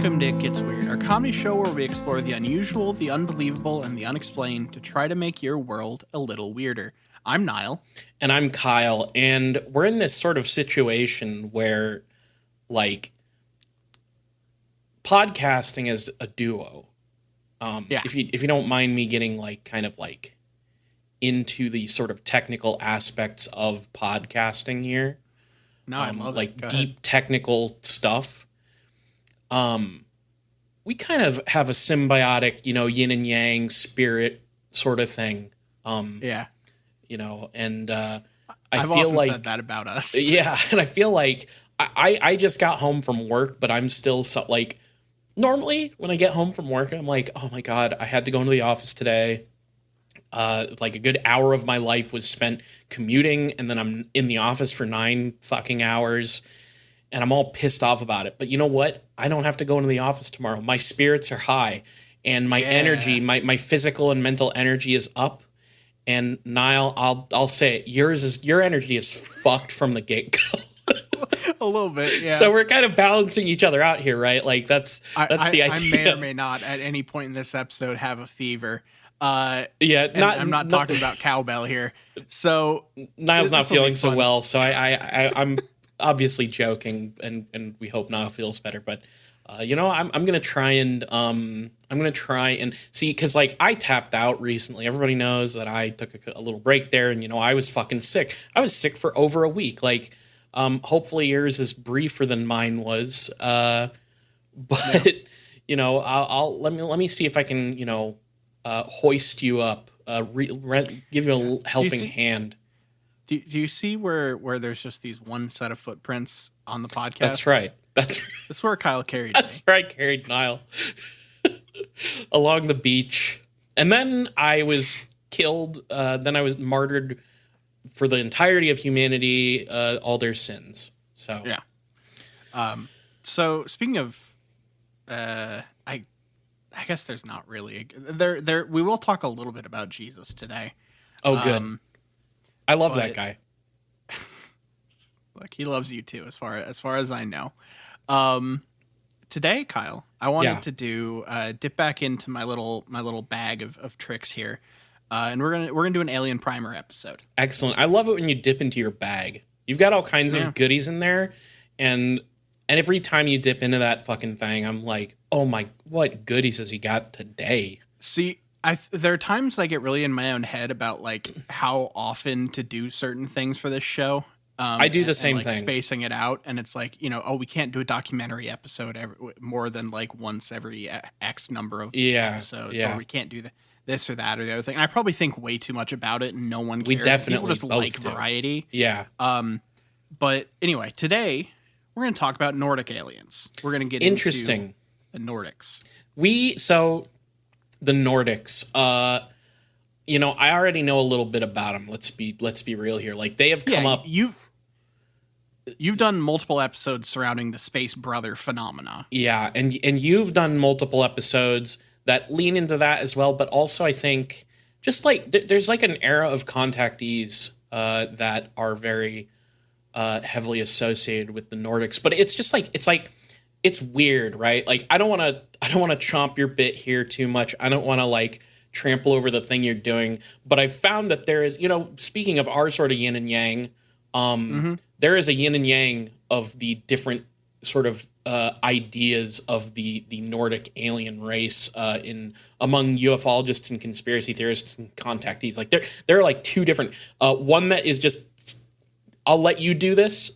Welcome to It Gets Weird, our comedy show where we explore the unusual, the unbelievable, and the unexplained to try to make your world a little weirder. I'm Nile. And I'm Kyle, and we're in this sort of situation where, like, podcasting is a duo. If you don't mind me getting, like, kind of, like, into the sort of technical aspects of podcasting here. No, I love like, it. Go deep ahead. technical stuff. We kind of have a symbiotic, yin and yang spirit sort of thing. Yeah. And I I've feel often like said that about us. Yeah, and I feel like I just got home from work, but I'm still so, like, normally when I get home from work, I'm like, oh my God, I had to go into the office today. Like a good hour of my life was spent commuting, and then I'm in the office for 9 fucking hours. And I'm all pissed off about it. But you know what? I don't have to go into the office tomorrow. My spirits are high. And my energy, my physical and mental energy is up. And Niall, I'll say it. Your energy is fucked from the get-go. A little bit, yeah. So we're kind of balancing each other out here, right? Like that's the idea. I may or may not at any point in this episode have a fever. I'm not talking about cowbell here. So Niall's not feeling so well, so I'm obviously joking, and we hope Niall feels better. But I'm gonna try and see, because like I tapped out recently. Everybody knows that I took a little break there, and I was fucking sick. I was sick for over a week. Like, hopefully yours is briefer than mine was. But I'll let me see if I can hoist you up, give you a helping hand. Do you see where there's just these one set of footprints on the podcast? That's right. That's where Kyle carried That's me. where I carried Nile along the beach, and then I was killed. Then I was martyred for the entirety of humanity, all their sins. So yeah. So speaking of, I guess there's not really there. We will talk a little bit about Jesus today. Oh, good. I love that guy. Look, he loves you too, as far as I know. Today, Kyle, I wanted to dip back into my little bag of tricks here, and we're gonna do an Alien Primer episode. Excellent. I love it when you dip into your bag. You've got all kinds of goodies in there, and every time you dip into that fucking thing, I'm like, oh my, what goodies has he got today? See, there are times I get really in my own head about like how often to do certain things for this show. I do the same thing, spacing it out, and it's like, we can't do a documentary episode more than like once every X number of episodes, or we can't do this or that or the other thing. And I probably think way too much about it, and no one cares. We definitely People just like variety. Yeah. But anyway, today we're going to talk about Nordic aliens. We're going to get into the Nordics. The Nordics. I already know a little bit about them. Let's be real here. Like, they have come up. You've done multiple episodes surrounding the space brother phenomena. Yeah, and you've done multiple episodes that lean into that as well. But also, I think just like there's like an era of contactees that are very heavily associated with the Nordics. But it's just like it's weird, right? Like, I don't want to chomp your bit here too much. I don't want to like trample over the thing you're doing. But I've found that there is, speaking of our sort of yin and yang, there is a yin and yang of the different sort of ideas of the Nordic alien race among ufologists and conspiracy theorists and contactees. Like, there are like two different. One that is just, I'll let you do this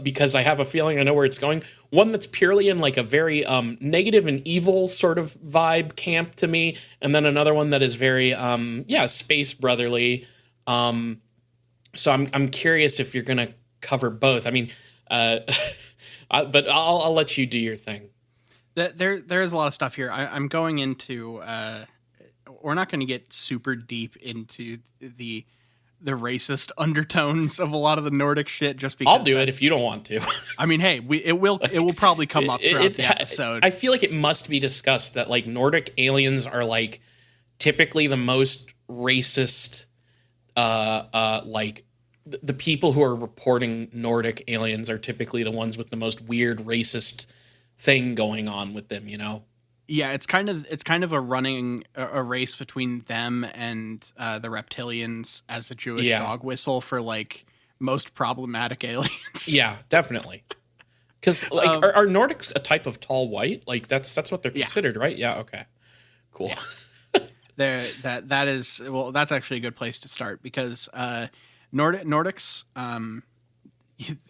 because I have a feeling I know where it's going. One that's purely in like a very negative and evil sort of vibe camp to me, and then another one that is very space brotherly. So I'm curious if you're gonna cover both. I mean, but I'll let you do your thing. There is a lot of stuff here. I'm going into. We're not going to get super deep into the racist undertones of a lot of the Nordic shit, just because I'll do it if you don't want to. I mean, hey, it will probably come up throughout the episode. I feel like it must be discussed that like Nordic aliens are like typically the most racist, like the people who are reporting Nordic aliens are typically the ones with the most weird racist thing going on with them, Yeah, it's kind of a race between them and the reptilians as a Jewish dog whistle for like most problematic aliens. Yeah, definitely. Because like are Nordics a type of tall white? Like that's what they're considered, right? Yeah. Okay. Cool. That is, well, that's actually a good place to start because Nordics.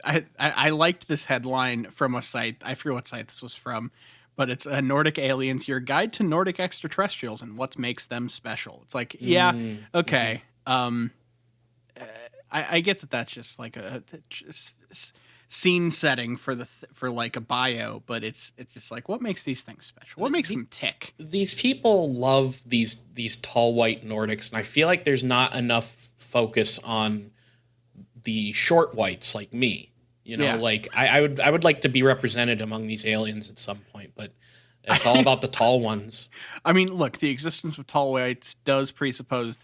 I liked this headline from a site. I forget what site this was from, but it's Nordic aliens, your guide to Nordic extraterrestrials and what makes them special. It's like, okay. I get that that's just like a scene setting for like a bio, but it's just like, what makes these things special? What makes them tick? These people love these tall white Nordics, and I feel like there's not enough focus on the short whites like me. Like I would like to be represented among these aliens at some point, but it's all about the tall ones. I mean, look, the existence of tall whites does presuppose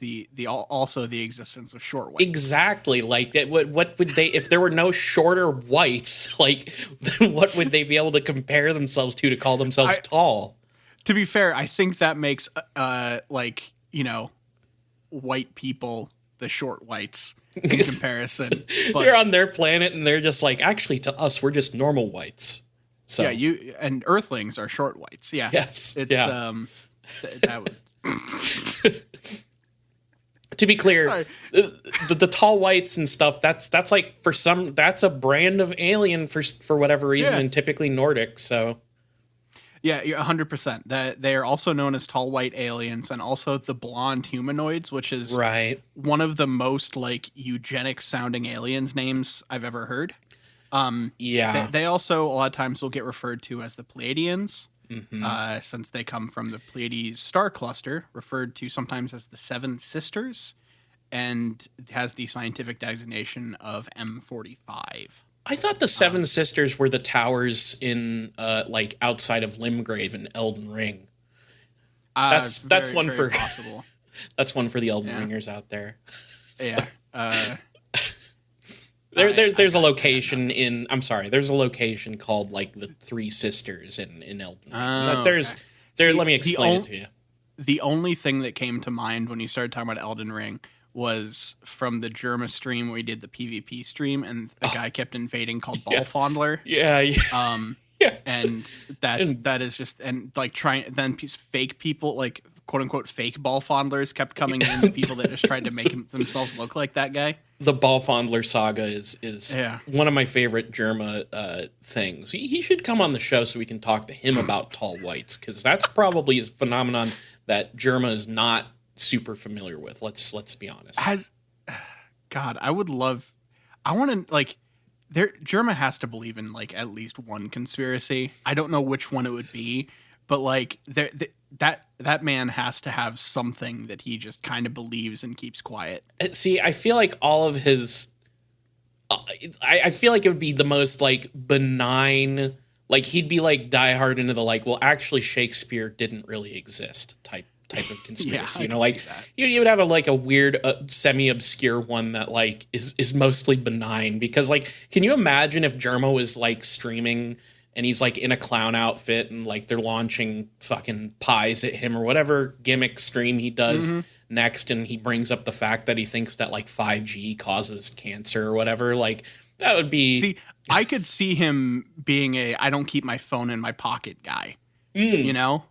also the existence of short whites. Exactly. Like, what would they, if there were no shorter whites, like, then what would they be able to compare themselves to call themselves tall? To be fair, I think that makes, white people the short whites in comparison. But you're on their planet, and they're just like, actually, to us, we're just normal whites. So. Yeah, you and Earthlings are short whites. Yeah. Yes. It's that would. To be clear, the tall whites and stuff, that's like that's a brand of alien for whatever reason, and typically Nordic. So yeah, 100%. That they are also known as tall white aliens, and also the blonde humanoids, which is one of the most like eugenic sounding aliens names I've ever heard. They also a lot of times will get referred to as the Pleiadians, since they come from the Pleiades star cluster, referred to sometimes as the Seven Sisters, and it has the scientific designation of M45. I thought the Seven Sisters were the towers in like outside of Limgrave and Elden Ring. That's one for possible. That's one for the Elden Ringers out there. Yeah. There's a location there's a location called like the Three Sisters in Elden Ring. Let me explain it to you. The only thing that came to mind when you started talking about Elden Ring was from the Germa stream where we did the PvP stream, and a guy kept invading called Ball Fondler. And that is just, and like fake people, like quote unquote fake Ball Fondlers kept coming in, the people that just tried to make themselves look like that guy. The Ball Fondler saga is one of my favorite Germa things. He should come on the show so we can talk to him about tall whites, because that's probably a phenomenon that Germa is not super familiar with. Let's be honest. Germa has to believe in like at least one conspiracy. I don't know which one it would be, but like that man has to have something that he just kind of believes and keeps quiet. See, I feel like all of his I feel like it would be the most like benign, like he'd be like diehard into the like, well, actually Shakespeare didn't really exist type of conspiracy. Like you would have a weird semi-obscure one that like is mostly benign, because like, can you imagine if Germo was like streaming and he's like in a clown outfit and like they're launching fucking pies at him or whatever gimmick stream he does next, and he brings up the fact that he thinks that like 5G causes cancer or whatever, like that would be... See, I could see him being I don't keep my phone in my pocket guy, you know?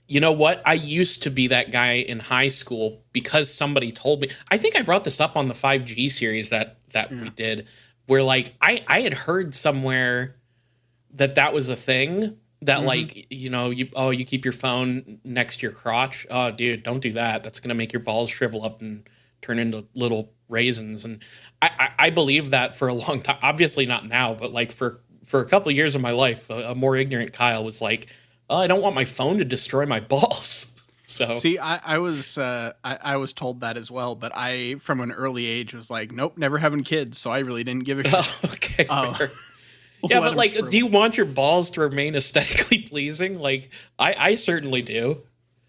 You know what? I used to be that guy in high school because somebody told me. I think I brought this up on the 5G series that we did, where like I had heard somewhere that was a thing, that like, you keep your phone next to your crotch. Oh, dude, don't do that. That's going to make your balls shrivel up and turn into little raisins. And I believed that for a long time. Obviously not now, but like for a couple of years of my life, a more ignorant Kyle was like, oh, I don't want my phone to destroy my balls. So see, I was told that as well, but I from an early age was like, nope, never having kids, so I really didn't give a shit. Okay, fair. Yeah, but like, do you want your balls to remain aesthetically pleasing? Like, I certainly do.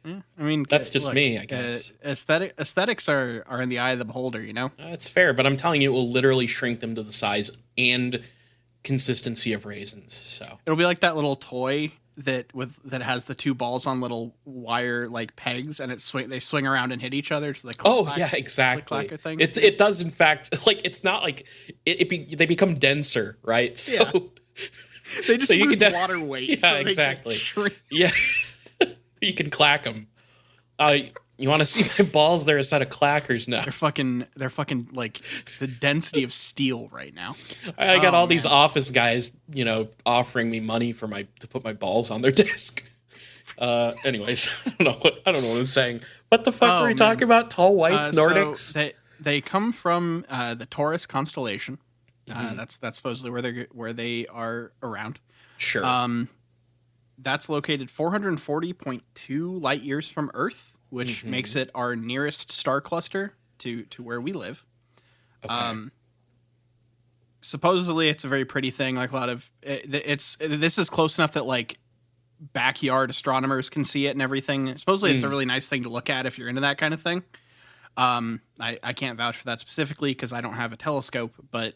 I mean, that's just me, I guess. Aesthetics are in the eye of the beholder, you know? That's fair, but I'm telling you, it will literally shrink them to the size and consistency of raisins. So it'll be like that little toy that has the two balls on little wire like pegs, and they swing around and hit each other. So yeah, exactly. Thing. It does in fact, like, it's not like they become denser, right? So yeah. They just lose water weight. Yeah, so exactly. Yeah, you can clack them. You want to see my balls? They're a set of clackers now. They're fucking like the density of steel right now. I got all these office guys, offering me money to put my balls on their desk. Anyways, I don't know what I'm saying. What the fuck were we talking about? Tall whites, Nordics? So they come from the Taurus constellation. That's supposedly where they are around. Sure. That's located 440.2 light years from Earth, which makes it our nearest star cluster to where we live. Okay. Supposedly, it's a very pretty thing. Like a lot of this is close enough that like backyard astronomers can see it and everything. Supposedly, it's a really nice thing to look at if you're into that kind of thing. I can't vouch for that specifically because I don't have a telescope, but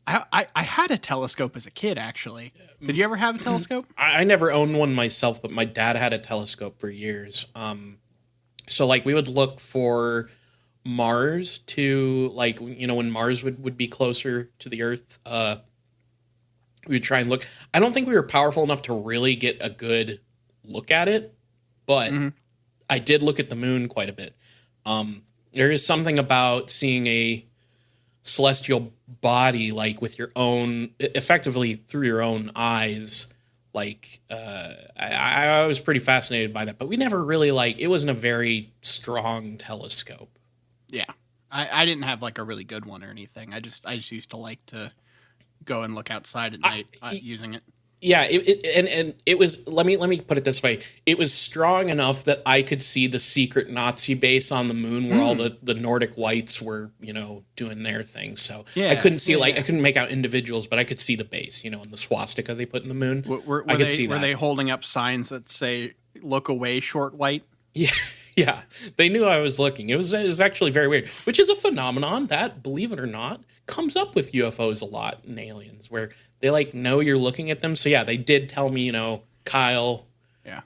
I had a telescope as a kid, actually. Did you ever have a telescope? I never owned one myself, but my dad had a telescope for years. So, like, we would look for Mars to, like, when Mars would be closer to the Earth, we would try and look. I don't think we were powerful enough to really get a good look at it, but I did look at the moon quite a bit. There is something about seeing a celestial body, like, with your own, effectively through your own eyes. Like, I was pretty fascinated by that, but we never really, it wasn't a very strong telescope. Yeah. I didn't have, like, a really good one or anything. I just used to like to go and look outside at night using it. Yeah, it was, let me put it this way. It was strong enough that I could see the secret Nazi base on the moon where all the Nordic whites were, doing their thing. So I couldn't see, I couldn't make out individuals, but I could see the base, and the swastika they put in the moon. Were they holding up signs that say, "Look away, short white"? Yeah. Yeah, they knew I was looking. It was actually very weird, which is a phenomenon that, believe it or not, comes up with UFOs a lot and aliens, where they know you're looking at them. So yeah, they did tell me, Kyle,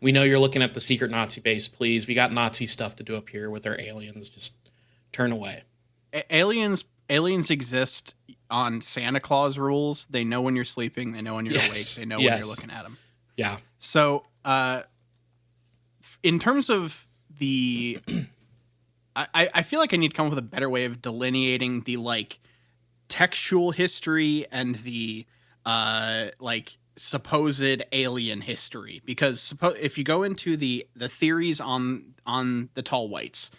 we know you're looking at the secret Nazi base. Please, we got Nazi stuff to do up here with our aliens. Just turn away. Aliens exist on Santa Claus rules. They know when you're sleeping. They know when you're awake. They know when you're looking at them. Yeah. So, in terms of I feel like I need to come up with a better way of delineating the textual history and the supposed alien history, because if you go into the theories on the tall whites,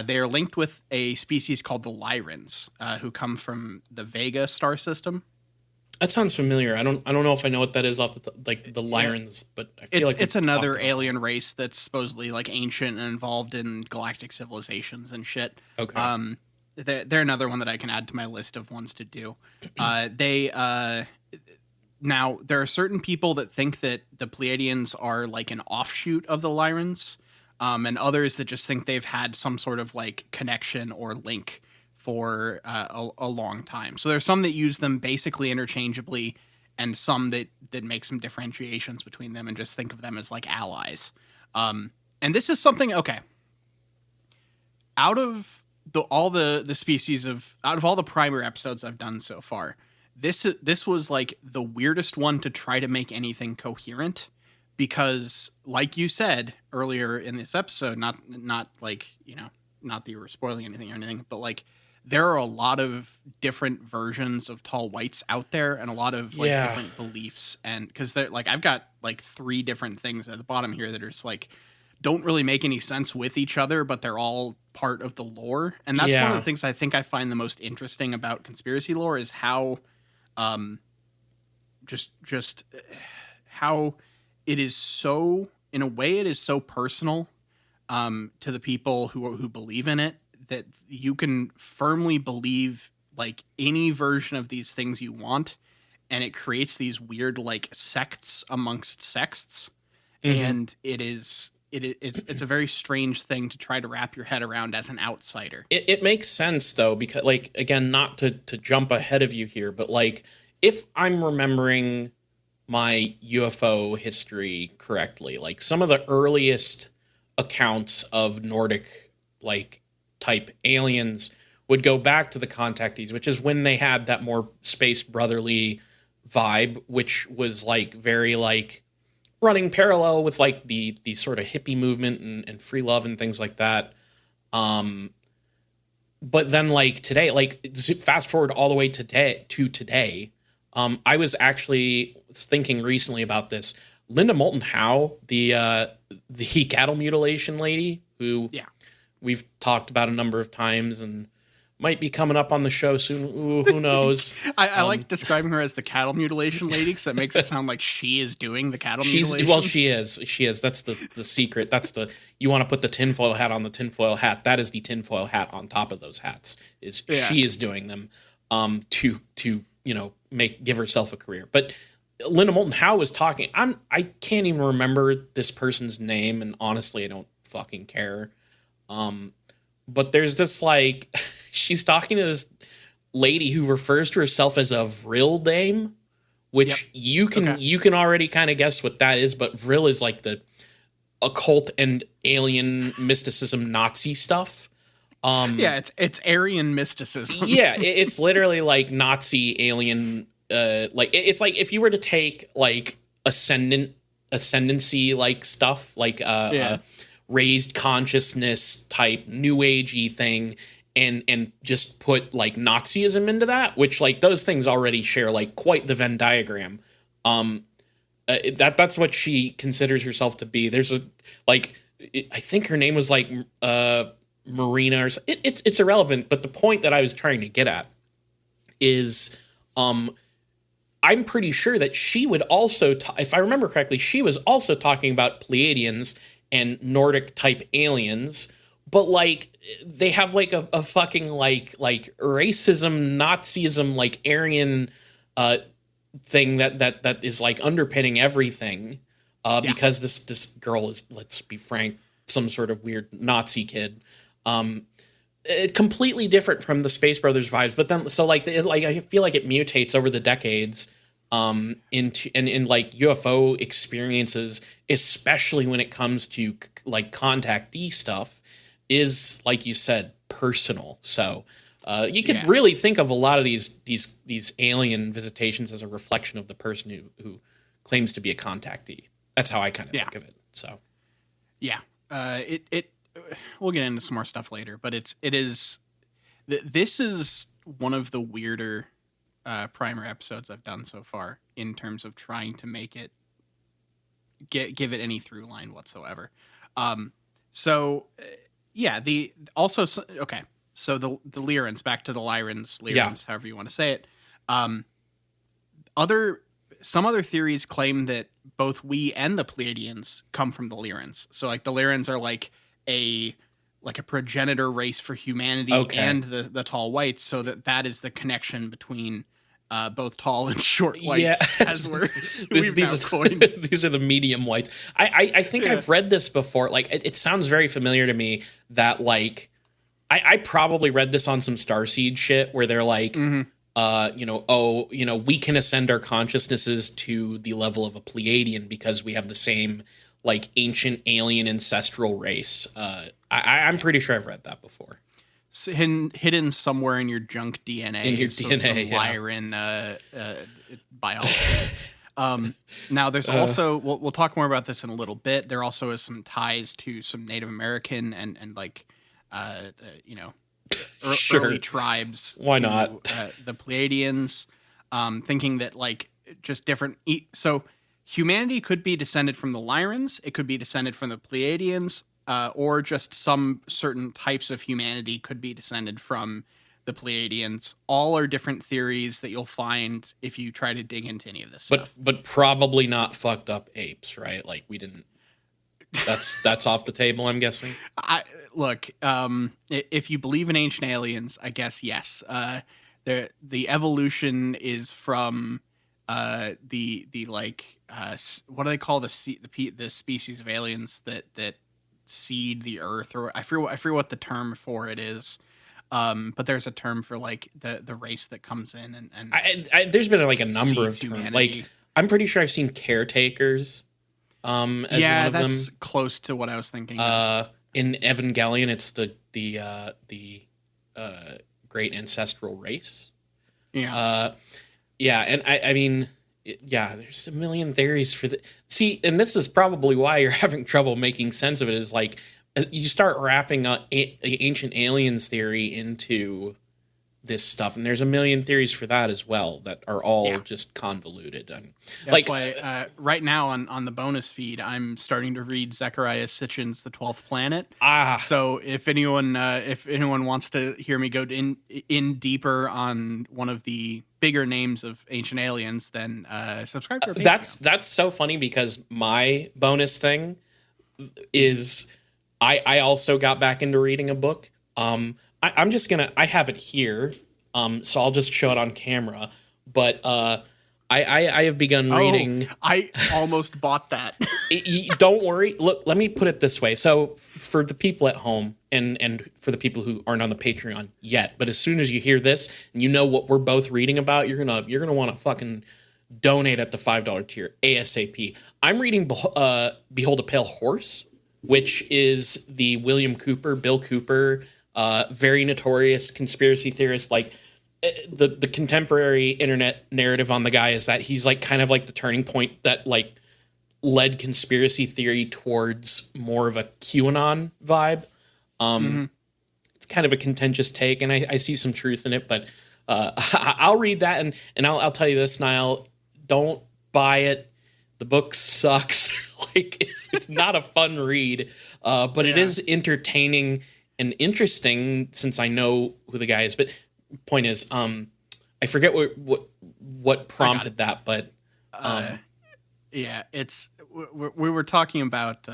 they are linked with a species called the Lyrans, who come from the Vega star system. That sounds familiar. I don't know if I know what that is off the Lyrans, but I feel it's another alien race that's supposedly ancient and involved in galactic civilizations and shit. Okay. They're another one that I can add to my list of ones to do. Now there are certain people that think that the Pleiadians are an offshoot of the Lyrans, and others that just think they've had some sort of connection or link for a long time. So there's some that use them basically interchangeably, and some that make some differentiations between them and just think of them as allies. And this is something, okay, out of all the species out of all the primer episodes I've done so far, this was the weirdest one to try to make anything coherent, because like you said earlier in this episode, not that you were spoiling anything or anything, but there are a lot of different versions of tall whites out there, and a lot of different beliefs, and because they're I've got 3 different things at the bottom here that are just don't really make any sense with each other, but they're all part of the lore. And that's one of the things I think I find the most interesting about conspiracy lore, is how just how it is so, in a way, it is so personal to the people who believe in it, that you can firmly believe any version of these things you want, and it creates these weird sects amongst sects. And it's a very strange thing to try to wrap your head around as an outsider. It makes sense though, because again, not to jump ahead of you here, but if I'm remembering my UFO history correctly, like some of the earliest accounts of Nordic like type aliens would go back to the contactees, which is when they had that more space brotherly vibe, which was like very like running parallel with like the sort of hippie movement and free love and things like that. Um, but then like today, like fast forward all the way today. I was actually thinking recently about this. Linda Moulton Howe, the cattle mutilation lady, who we've talked about a number of times and might be coming up on the show soon. Ooh, who knows? I like describing her as the cattle mutilation lady because that makes it sound like she is doing the cattle mutilation. Well, she is. She is. That's the secret. That's you want to put the tinfoil hat on the tinfoil hat. That is the tinfoil hat on top of those hats. She is doing them to give herself a career. But Linda Moulton Howe was talking. I can't even remember this person's name, and honestly, I don't fucking care. But there's this like she's talking to this lady who refers to herself as a vril dame, which you can already kind of guess what that is. But vril is like the occult and alien mysticism Nazi stuff. It's Aryan mysticism. It's literally like Nazi alien. Like it's like if you were to take like ascendancy like stuff like raised consciousness type new agey thing and just put like Nazism into that, which like those things already share like quite the Venn diagram. That's what she considers herself to be. There's a like I think her name was like Marina or it's irrelevant, but the point that I was trying to get at is I'm pretty sure that she would also if I remember correctly, she was also talking about Pleiadians and Nordic type aliens, but like they have like a fucking like racism, Nazism, like Aryan thing that is like underpinning everything. Because this girl is, let's be frank, some sort of weird Nazi kid. Completely different from the Space Brothers vibes, but then so like I feel like it mutates over the decades into in like UFO experiences, especially when it comes to like contactee stuff, is like you said, personal. So you could really think of a lot of these alien visitations as a reflection of the person who claims to be a contactee. That's how I kind of think of it. So we'll get into some more stuff later, but this is one of the weirder primer episodes I've done so far in terms of trying to make it give it any through line whatsoever. So the Lyrans, back to the Lyrans, however you want to say it. Some other theories claim that both we and the Pleiadians come from the Lyrans. So like the Lyrans are like a progenitor race for humanity and the tall whites, so that is the connection between both tall and short whites. As these are the medium whites. I think I've read this before. Like it sounds very familiar to me that like I probably read this on some Starseed shit where they're like, we can ascend our consciousnesses to the level of a Pleiadian because we have the same like ancient alien ancestral race. I'm pretty sure I've read that before. Hidden somewhere in your junk DNA. In your DNA, Lyran biology. Now there's also, we'll talk more about this in a little bit. There also is some ties to some Native American and like, early tribes. Why not? The Pleiadians, thinking that like just different. So humanity could be descended from the Lyrans. It could be descended from the Pleiadians, or just some certain types of humanity could be descended from the Pleiadians. All are different theories that you'll find if you try to dig into any of this stuff. But probably not fucked up apes, right? Like we didn't. That's off the table, I'm guessing. Look, if you believe in ancient aliens, I guess yes. The evolution is from the like what do they call the species of aliens that seed the Earth, or I forget what the term for it is. But there's a term for like the race that comes in and there's been like a number of terms. Like I'm pretty sure I've seen caretakers. As one of that's them. Close to what I was thinking. In Evangelion, it's the great ancestral race. Yeah. Yeah, and I mean, yeah, there's a million theories for the. See, and this is probably why you're having trouble making sense of it. Is like you start wrapping ancient aliens theory into this stuff, and there's a million theories for that as well that are all just convoluted. And that's why right now on the bonus feed, I'm starting to read Zecharia Sitchin's The 12th Planet. So if anyone wants to hear me go in deeper on one of the bigger names of ancient aliens, then subscribe to our Patreon. That's so funny because my bonus thing is I also got back into reading a book. I'm just gonna. I have it here, so I'll just show it on camera. But I have begun reading. I almost bought that. Don't worry. Look, let me put it this way. So for the people at home and for the people who aren't on the Patreon yet, but as soon as you hear this and you know what we're both reading about, you're gonna want to fucking donate at the $5 tier ASAP. I'm reading Behold a Pale Horse, which is the Bill Cooper. Very notorious conspiracy theorist. Like the contemporary internet narrative on the guy is that he's like kind of like the turning point that like led conspiracy theory towards more of a QAnon vibe. It's kind of a contentious take, and I see some truth in it. But I'll read that, and I'll tell you this, Nile, don't buy it. The book sucks. Like it's not a fun read, but it is entertaining and interesting since I know who the guy is. But point is, I forget what prompted that, but it's we were talking about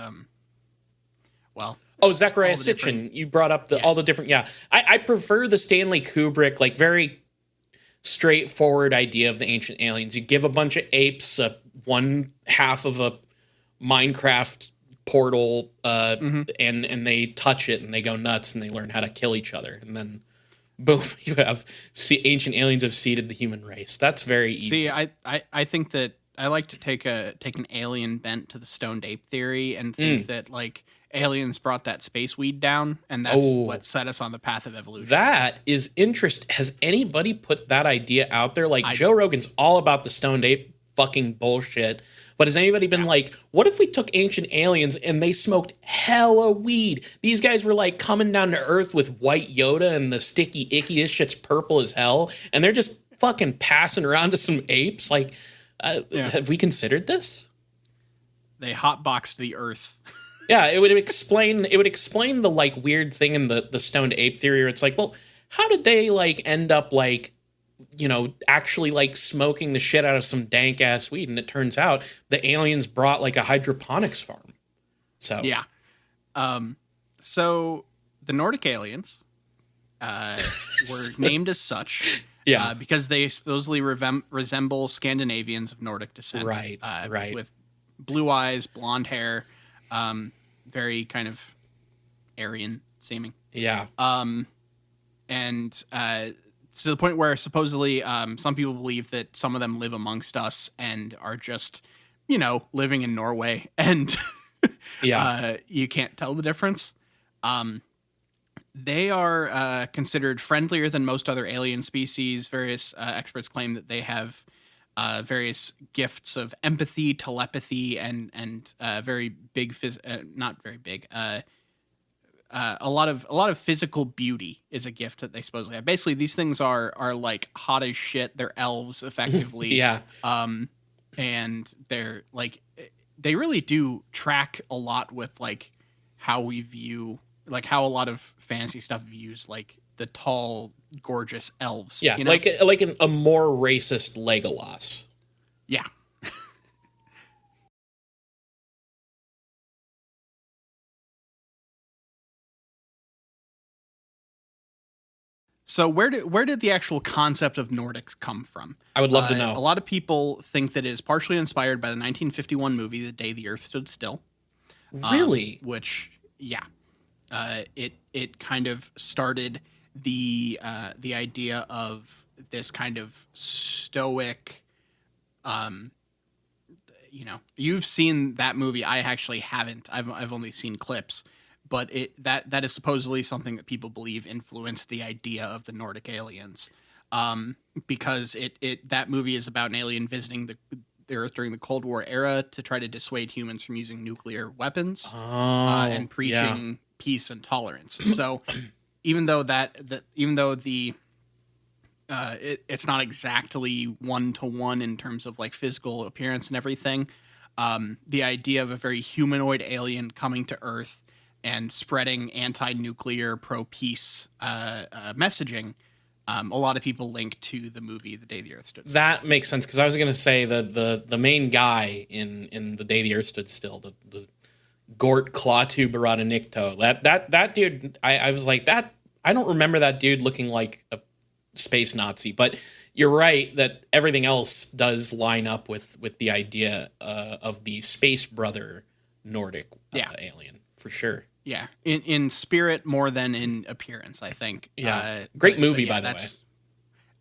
Zecharia Sitchin. You brought up all the different. Yeah, I prefer the Stanley Kubrick, like very straightforward idea of the ancient aliens. You give a bunch of apes one half of a Minecraft portal and they touch it and they go nuts and they learn how to kill each other, and then boom, you have ancient aliens have seeded the human race. That's very easy. See, I think that I like to take an alien bent to the stoned ape theory and think that like aliens brought that space weed down, and that's what set us on the path of evolution. That is interesting. Has anybody put that idea out there? Like Joe Rogan's all about the stoned ape fucking bullshit. But has anybody been like, what if we took ancient aliens and they smoked hella weed? These guys were like coming down to Earth with white Yoda and the sticky icky. This shit's purple as hell. And they're just fucking passing around to some apes. Like, have we considered this? They hotboxed the Earth. Yeah, it would explain the like weird thing in the stoned ape theory where it's like, well, how did they like end up like, you know, actually like smoking the shit out of some dank ass weed? And it turns out the aliens brought like a hydroponics farm. So yeah. So the Nordic aliens were named as such because they supposedly resemble Scandinavians of Nordic descent. Right. With blue eyes, blonde hair, very kind of Aryan seeming. Yeah. And to the point where supposedly some people believe that some of them live amongst us and are just, you know, living in Norway and you can't tell the difference. They are considered friendlier than most other alien species. Various experts claim that they have various gifts of empathy, telepathy, and very big, not very big, a lot of physical beauty is a gift that they supposedly have. Basically, these things are like hot as shit. They're elves, effectively. Yeah. And they're like, they really do track a lot with like how we view, like how a lot of fantasy stuff views like the tall, gorgeous elves. Yeah, you know? like a more racist Legolas. Yeah. So where did the actual concept of Nordics come from? I would love to know. A lot of people think that it is partially inspired by the 1951 movie The Day the Earth Stood Still. Really? Which, yeah. It kind of started the idea of this kind of stoic, you've seen that movie. I actually haven't. I've only seen clips, but that is supposedly something that people believe influenced the idea of the Nordic aliens, because that movie is about an alien visiting the Earth during the Cold War era to try to dissuade humans from using nuclear weapons, and preaching peace and tolerance. So even though it's not exactly 1-to-1 in terms of like physical appearance and everything, the idea of a very humanoid alien coming to Earth and spreading anti-nuclear, pro-peace messaging, a lot of people link to the movie The Day the Earth Stood Still. That makes sense, because I was going to say the main guy in The Day the Earth Stood Still, the Gort Klaatu Barada Nikto, that dude, I was like, that I don't remember that dude looking like a space Nazi, but you're right that everything else does line up with the idea of the space brother Nordic alien, for sure. Yeah, in spirit more than in appearance, I think. Yeah, great movie, by the way.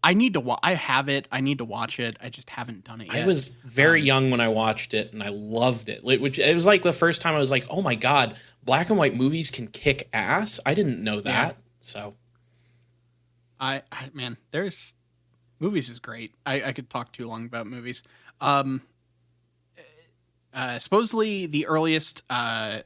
I need to I have it. I need to watch it. I just haven't done it yet. I was very young when I watched it, and I loved it. Which it was like the first time I was like, "Oh my god, black and white movies can kick ass." I didn't know that. Yeah. So, man, there's movies is great. I could talk too long about movies. Supposedly the earliest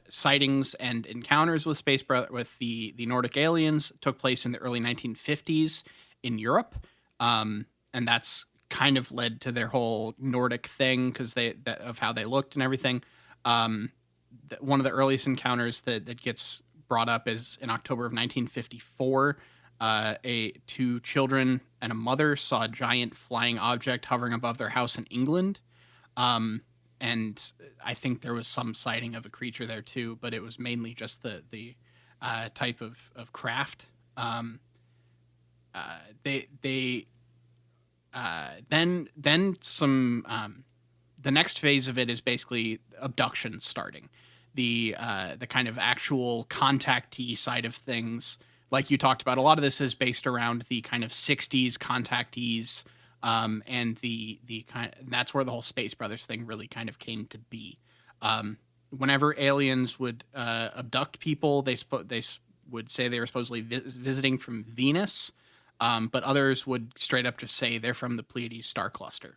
sightings and encounters with the Nordic aliens took place in the early 1950s in Europe, and that's kind of led to their whole Nordic thing because of how they looked and everything. One of the earliest encounters that gets brought up is in October of 1954. Two children and a mother saw a giant flying object hovering above their house in England. And I think there was some sighting of a creature there too, but it was mainly just the type of craft. Then some the next phase of it is basically abduction starting. The kind of actual contactee side of things, like you talked about, a lot of this is based around the kind of 60s contactees. And the kind that's where the whole Space Brothers thing really kind of came to be. Whenever aliens would abduct people, they would say they were supposedly visiting from Venus, but others would straight up just say they're from the Pleiades star cluster.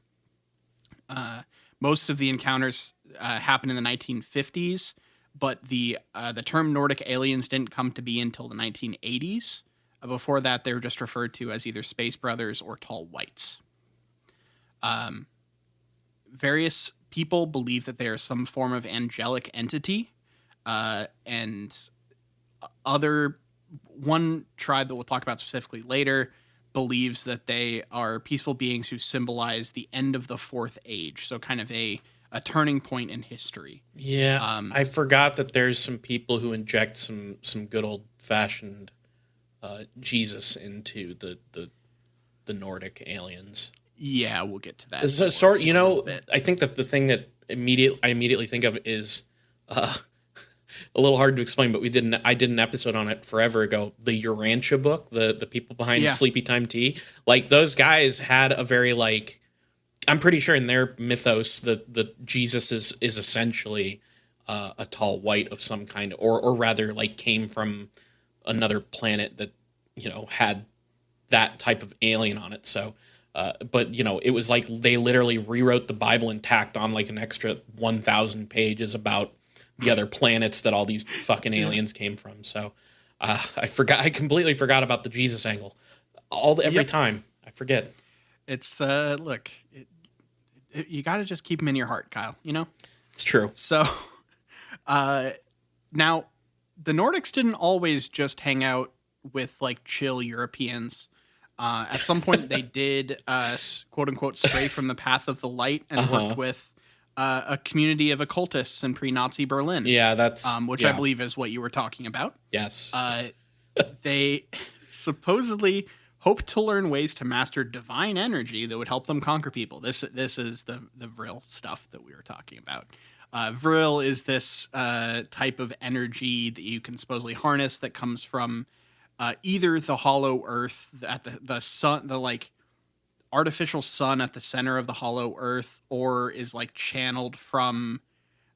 Most of the encounters happened in the 1950s, but the term Nordic aliens didn't come to be until the 1980s. Before that, they were just referred to as either Space Brothers or Tall Whites. Various people believe that they are some form of angelic entity, and one tribe that we'll talk about specifically later believes that they are peaceful beings who symbolize the end of the fourth age, so kind of a turning point in history. Yeah, I forgot that there's some people who inject some good old fashioned Jesus into the Nordic aliens. Yeah, we'll get to that. So, I think that the thing that I immediately think of is a little hard to explain, but I did an episode on it forever ago. The Urantia book, the people behind Sleepy Time Tea, like those guys had a very I'm pretty sure in their mythos the Jesus is essentially a tall white of some kind, or rather came from another planet that had that type of alien on it. So. But it was like they literally rewrote the Bible and tacked on an extra 1,000 pages about the other planets that all these fucking aliens came from. So I completely forgot about the Jesus angle. Every time I forget. It's look, you got to just keep them in your heart, Kyle. It's true. So now the Nordics didn't always just hang out with chill Europeans. At some point, they did, quote unquote, stray from the path of the light and worked with a community of occultists in pre-Nazi Berlin. Yeah, that's which I believe is what you were talking about. Yes. They supposedly hoped to learn ways to master divine energy that would help them conquer people. This is the Vril stuff that we were talking about. Vril is this type of energy that you can supposedly harness that comes from either the hollow earth at the sun, the like artificial sun at the center of the hollow earth, or is like channeled from,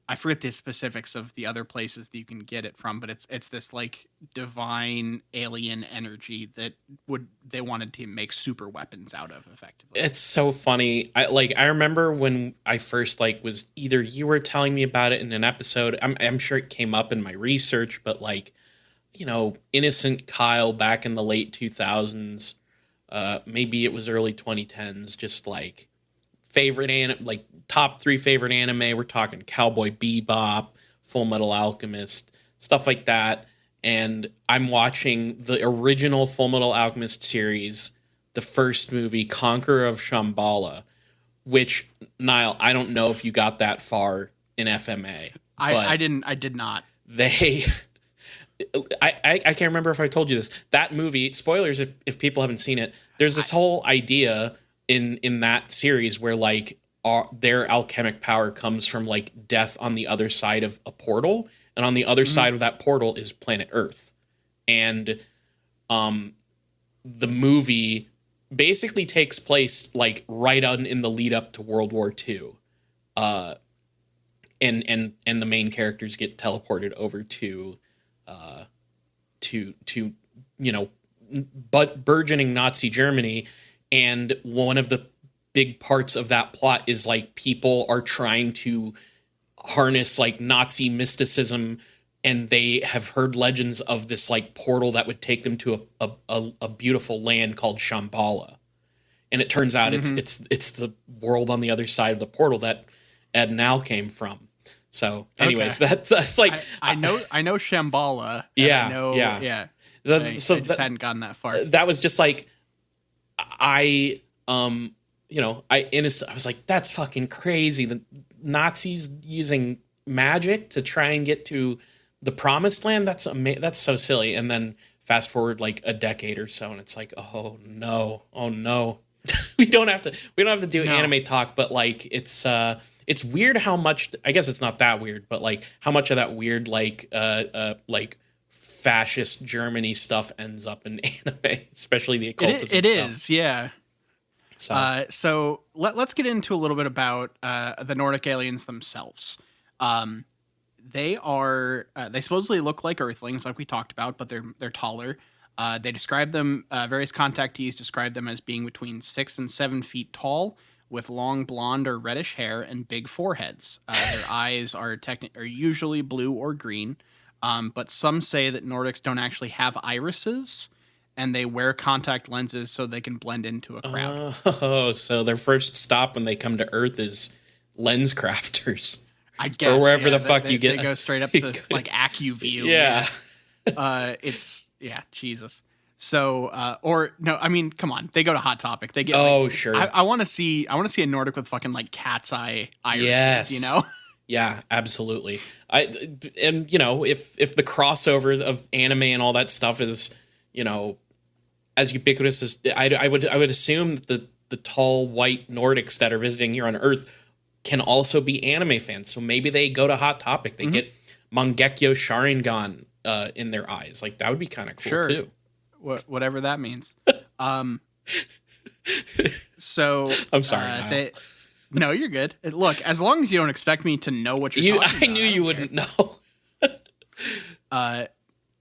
I forget the specifics of the other places that you can get it from, but it's this like divine alien energy that they wanted to make super weapons out of effectively. It's so funny. I remember when I first like was either you were telling me about it in an episode. I'm sure it came up in my research, but like, innocent Kyle back in the late 2000s, maybe it was early 2010s, just like top 3 favorite anime. We're talking Cowboy Bebop, Full Metal Alchemist, stuff like that. And I'm watching the original Full Metal Alchemist series, the first movie, Conqueror of Shambhala, which, Nile, I don't know if you got that far in FMA. I did not. I can't remember if I told you this. That movie, spoilers if people haven't seen it, there's this whole idea in that series where like their alchemic power comes from like death on the other side of a portal, and on the other side of that portal is planet Earth. And the movie basically takes place like right on in the lead up to World War II. And the main characters get teleported over to burgeoning Nazi Germany. And one of the big parts of that plot is like people are trying to harness like Nazi mysticism, and they have heard legends of this like portal that would take them to a beautiful land called Shambhala. And it turns out it's the world on the other side of the portal that Ed and Al came from. So anyways, that's like I know Shambhala. Yeah. I just hadn't gotten that far. That was just like I was like, that's fucking crazy. The Nazis using magic to try and get to the promised land. That's so silly. And then fast forward like a decade or so, and it's like, oh no. we don't have to do anime talk, but like it's weird how much, I guess it's not that weird, but like how much of that weird like fascist Germany stuff ends up in anime, especially the occultism stuff. It is, yeah. So let's get into a little bit about the Nordic aliens themselves. They supposedly look like Earthlings, like we talked about, but they're taller. They describe them. Various contactees describe them as being between 6 and 7 feet tall, with long blonde or reddish hair and big foreheads. Their eyes are usually blue or green, but some say that Nordics don't actually have irises, and they wear contact lenses so they can blend into a crowd. Oh, so their first stop when they come to Earth is lens crafters. I guess. Or wherever the fuck you get. They go straight up to like AccuView. Yeah. Jesus. So, or no, I mean, come on. They go to Hot Topic. They get. Sure. I want to see a Nordic with fucking like cat's eye irises. Yes. Yeah, absolutely. If the crossover of anime and all that stuff is, as ubiquitous as I would assume that the tall white Nordics that are visiting here on Earth can also be anime fans. So maybe they go to Hot Topic. They get Mangekyo Sharingan in their eyes. Like that would be kind of cool too. Whatever that means. So I'm sorry. No, you're good. Look, as long as you don't expect me to know what you're talking about. I knew you wouldn't know.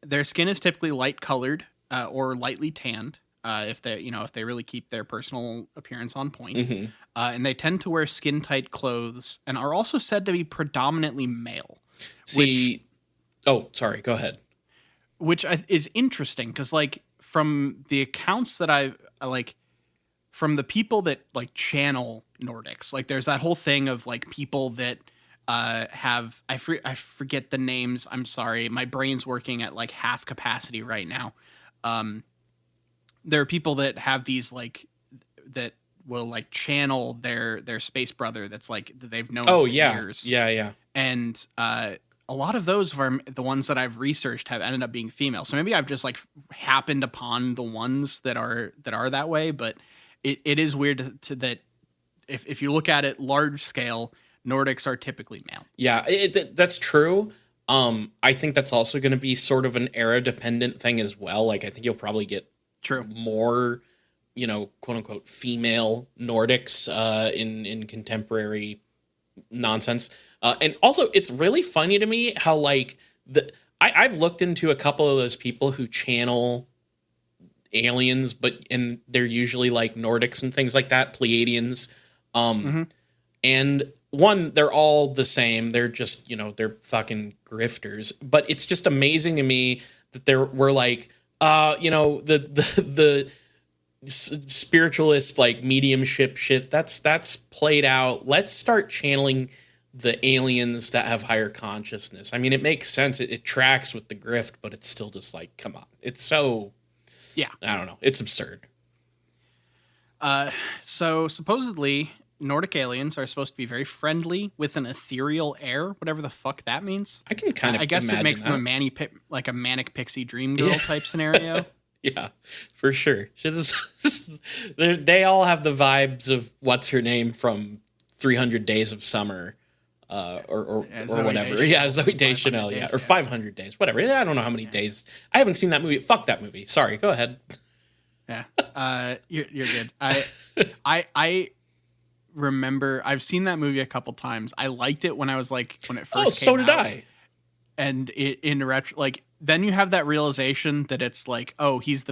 Their skin is typically light colored or lightly tanned. If they really keep their personal appearance on point, and they tend to wear skin tight clothes and are also said to be predominantly male. Sorry, go ahead. Which is interesting because, like, from the accounts that I've from the people that like channel Nordics, like, there's that whole thing of like people that have I forget the names. I'm sorry, my brain's working at like half capacity right now. There are people that have these like that will like channel their space brother that's like they've known for years. Yeah. And a lot of those are the ones that I've researched have ended up being female. So maybe I've just like happened upon the ones that are that way. But it is weird to that if you look at it large scale, Nordics are typically male. Yeah, that's true. I think that's also going to be sort of an era dependent thing as well. Like, I think you'll probably get more, quote unquote, female Nordics in contemporary nonsense. And also, it's really funny to me how like I've looked into a couple of those people who channel aliens, and they're usually like Nordics and things like that, Pleiadians. And one, they're all the same. They're just, they're fucking grifters. But it's just amazing to me that there were like, the spiritualist like mediumship shit. That's played out. Let's start channeling the aliens that have higher consciousness. I mean, it makes sense. It tracks with the grift, but it's still just like, come on. It's so, I don't know. It's absurd. So supposedly Nordic aliens are supposed to be very friendly with an ethereal air, whatever the fuck that means. I can kind of I guess it makes them a manic pixie dream girl type scenario. Yeah, for sure. They all have the vibes of what's her name from 300 Days of Summer, or whatever. Yeah, Zoe Deschanel. Yeah, or 500 Days, whatever. I don't know how many days. I haven't seen that movie. Fuck that movie. Sorry. Go ahead. Yeah. You're good. I remember I've seen that movie a couple times. I liked it when it first came out. Oh, so did I. And in retro, like, then you have that realization that it's like, oh, he's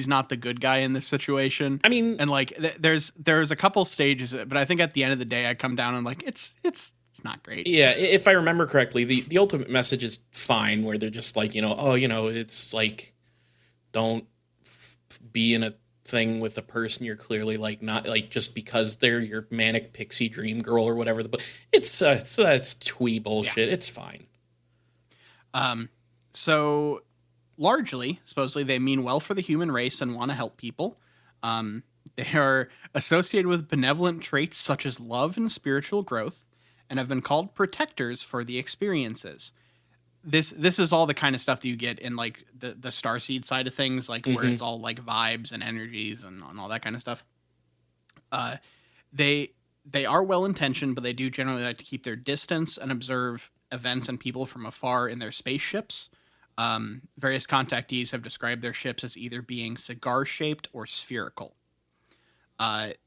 not the good guy in this situation. I mean, and like there's a couple stages, but I think at the end of the day I come down and like it's not great. Yeah, if I remember correctly, the ultimate message is fine, where they're just like, it's like, don't be in a thing with a person you're clearly like not like just because they're your manic pixie dream girl or whatever. It's twee bullshit. Yeah. It's fine. So largely, supposedly, they mean well for the human race and want to help people. They are associated with benevolent traits such as love and spiritual growth, and have been called protectors for the experiences. This is all the kind of stuff that you get in like the starseed side of things, like where it's all like vibes and energies and all that kind of stuff. They are well intentioned, but they do generally like to keep their distance and observe events and people from afar in their spaceships. Various contactees have described their ships as either being cigar-shaped or spherical.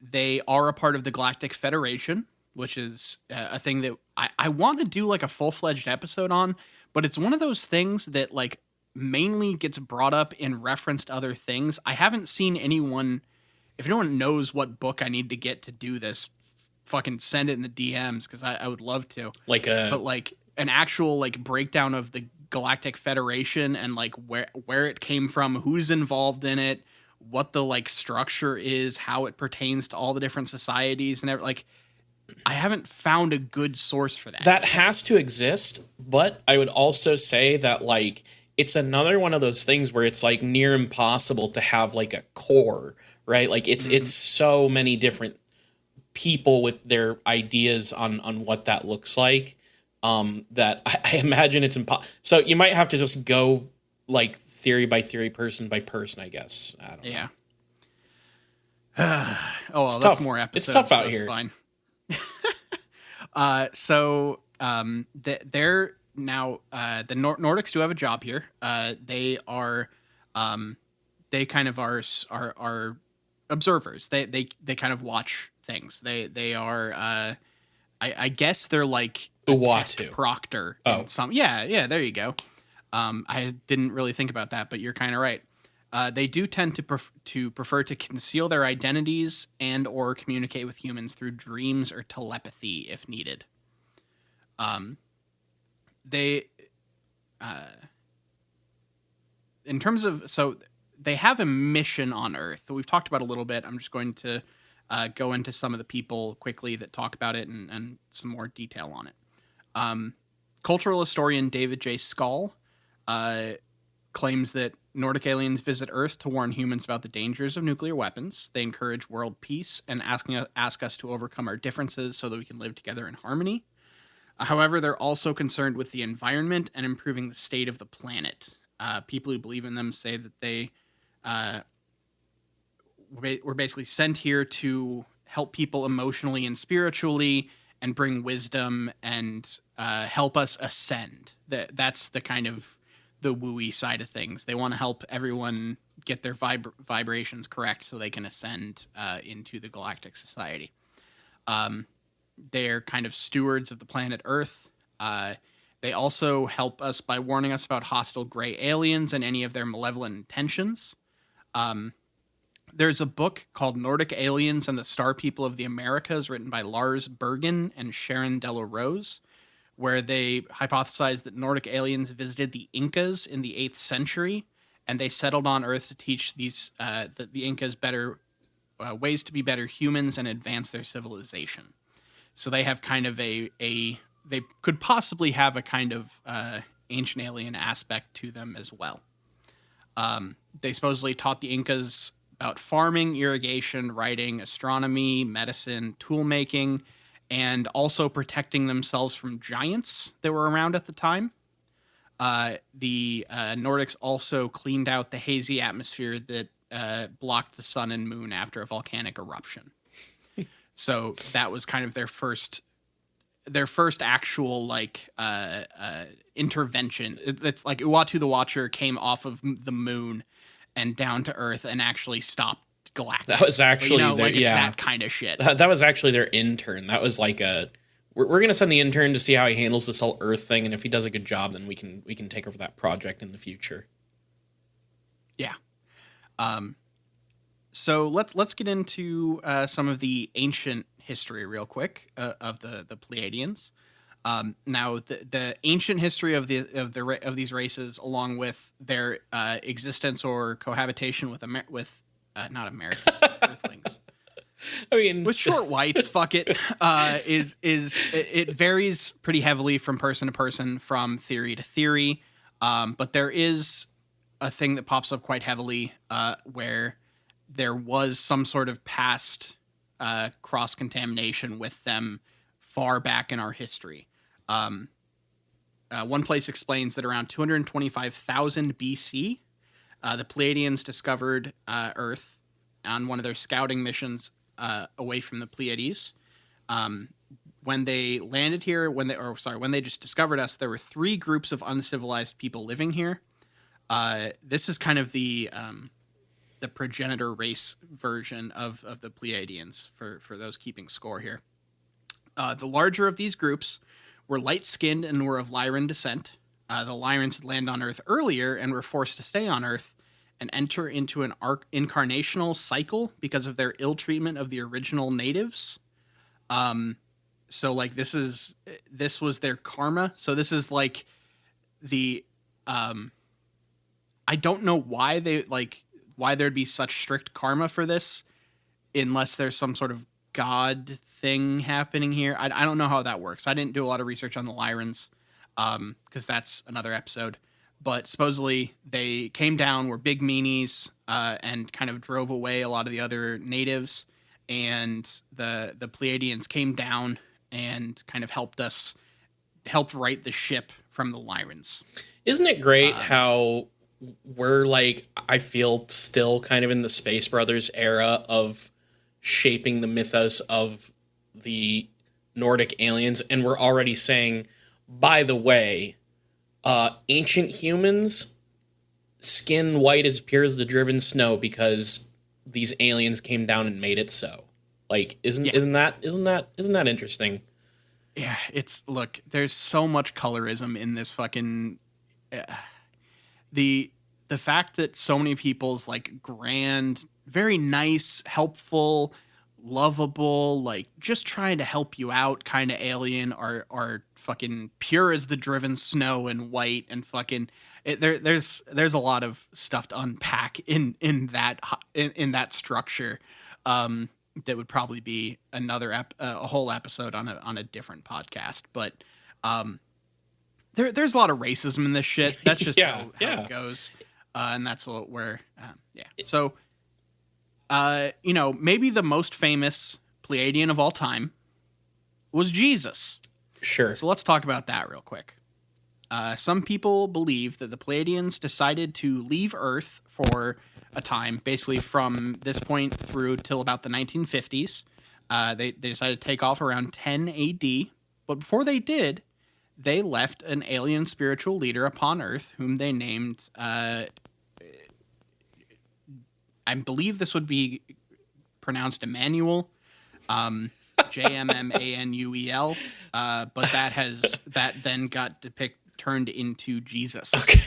They are a part of the Galactic Federation, which is a thing that I want to do like a full-fledged episode on, but it's one of those things that like mainly gets brought up in reference to other things. I haven't seen anyone, if anyone knows what book I need to get to do this, fucking send it in the DMs, because I would love to. But like an actual like breakdown of the Galactic Federation and like where it came from, who's involved in it, what the like structure is, how it pertains to all the different societies and everything. Like, I haven't found a good source for that. That has to exist, but I would also say that like it's another one of those things where it's like near impossible to have like a core, right? Like it's so many different people with their ideas on what that looks like, that I imagine it's impossible. So you might have to just go like theory by theory, person by person, I guess. I don't know. Yeah. Oh, well, it's that's tough. More episodes. It's tough out so here. Fine. They're now the Nordics do have a job here. They are they kind of are observers. They kind of watch things. They are I guess they're like a test proctor. Oh, yeah. There you go. I didn't really think about that, but you're kind of right. They do tend to prefer to conceal their identities and or communicate with humans through dreams or telepathy if needed. They, in terms of, so they have a mission on Earth that we've talked about a little bit. I'm just going to go into some of the people quickly that talk about it and some more detail on it. Cultural historian David J. Scull claims that Nordic aliens visit Earth to warn humans about the dangers of nuclear weapons. They encourage world peace and ask us to overcome our differences so that we can live together in harmony. However, they're also concerned with the environment and improving the state of the planet. People who believe in them say that they were basically sent here to help people emotionally and spiritually and bring wisdom and help us ascend. That's the kind of the wooey side of things. They want to help everyone get their vibrations correct so they can ascend into the galactic society. They're kind of stewards of the planet Earth. They also help us by warning us about hostile gray aliens and any of their malevolent intentions. There's a book called Nordic Aliens and the Star People of the Americas, written by Lars Bergen and Sharon Delarose, where they hypothesize that Nordic aliens visited the Incas in the 8th century, and they settled on Earth to teach the Incas better ways to be better humans and advance their civilization. So they have kind of they could possibly have a kind of ancient alien aspect to them as well. They supposedly taught the Incas about farming, irrigation, writing, astronomy, medicine, tool making, and also protecting themselves from giants that were around at the time. The Nordics also cleaned out the hazy atmosphere that blocked the sun and moon after a volcanic eruption. So that was kind of their first actual intervention. It's like Uatu the Watcher came off of the moon and down to Earth and actually stopped Galactus. That was actually that kind of shit. That was actually their intern. That was like we're gonna send the intern to see how he handles this whole Earth thing, and if he does a good job, then we can take over that project in the future. Yeah. So let's get into some of the ancient history real quick of the Pleiadians. Now the ancient history of these races, along with their existence or cohabitation with not Americans, Earthlings. I mean, with short whites, fuck it, it varies pretty heavily from person to person, from theory to theory. But there is a thing that pops up quite heavily where there was some sort of past cross-contamination with them far back in our history. One place explains that around 225,000 BC, the Pleiadians discovered Earth on one of their scouting missions away from the Pleiades. When they landed here, when they just discovered us, there were 3 groups of uncivilized people living here. This is kind of the progenitor race version of the Pleiadians for those keeping score here. The larger of these groups were light-skinned and were of Lyran descent. The Lyrans had landed on Earth earlier and were forced to stay on Earth and enter into an incarnational cycle because of their ill treatment of the original natives. So like this was their karma. So this is like the I don't know why there'd be such strict karma for this, unless there's some sort of god thing happening here. I don't know how that works. I didn't do a lot of research on the Lyrans, because that's another episode. But supposedly they came down, were big meanies, and kind of drove away a lot of the other natives. And the Pleiadians came down and kind of helped right the ship from the Lyrans. Isn't it great how we're I feel still kind of in the Space Brothers era of shaping the mythos of the Nordic aliens, and we're already saying, by the way, ancient humans, skin white as pure as the driven snow because these aliens came down and made it so. Isn't that interesting? Yeah, look, there's so much colorism in this fucking the fact that so many people's grand, very nice, helpful, lovable, just trying to help you out kind of alien are fucking pure as the driven snow and white and fucking there's a lot of stuff to unpack in that structure that would probably be a whole episode on a different podcast. But there's a lot of racism in this shit. That's just how it goes. And that's what So, maybe the most famous Pleiadian of all time was Jesus. Sure. So let's talk about that real quick. Some people believe that the Pleiadians decided to leave Earth for a time, basically from this point through till about the 1950s, They decided to take off around 10 AD, but before they did, they left an alien spiritual leader upon Earth, whom they named. I believe this would be pronounced Emmanuel, Jmmanuel, but that then got turned into Jesus. Okay,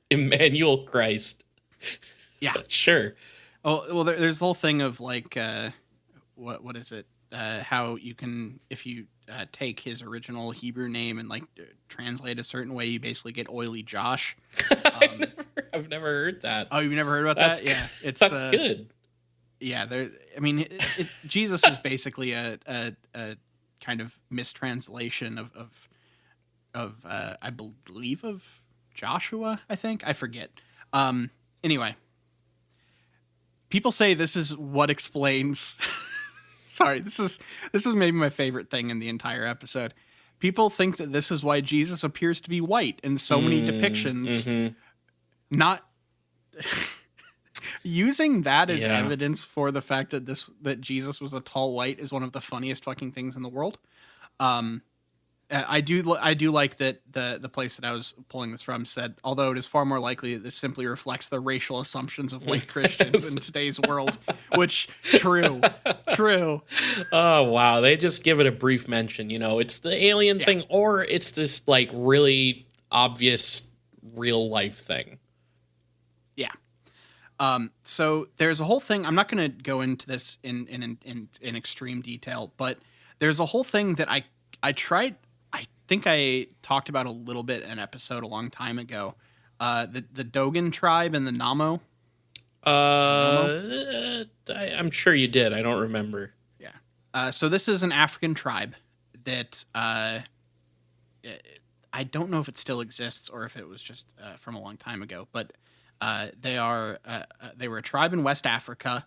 Emmanuel Christ. Yeah, sure. Oh well, there's the whole thing of like, what is it? How you can, if you take his original Hebrew name and like translate a certain way, you basically get Oily Josh. I've never heard that. Oh, you've never heard about that? Yeah, that's good. Yeah, I mean, Jesus is basically a kind of mistranslation of I believe of Joshua. I think, I forget. Anyway, people say this is what explains. Sorry, this is maybe my favorite thing in the entire episode. People think that this is why Jesus appears to be white in so many depictions. Mm-hmm. Not using that as evidence for the fact that Jesus was a tall white is one of the funniest fucking things in the world. I do like that the place that I was pulling this from said, although it is far more likely that this simply reflects the racial assumptions of white Christians in today's world, which true. Oh wow, they just give it a brief mention. It's the alien thing, or it's this like really obvious real life thing. Yeah. So there's a whole thing. I'm not going to go into this in extreme detail, but there's a whole thing that I tried. I think I talked about a little bit in an episode a long time ago. The Dogon tribe and the Namo. I'm sure you did. I don't remember. Yeah. So this is an African tribe that I don't know if it still exists or if it was just from a long time ago, but they were a tribe in West Africa.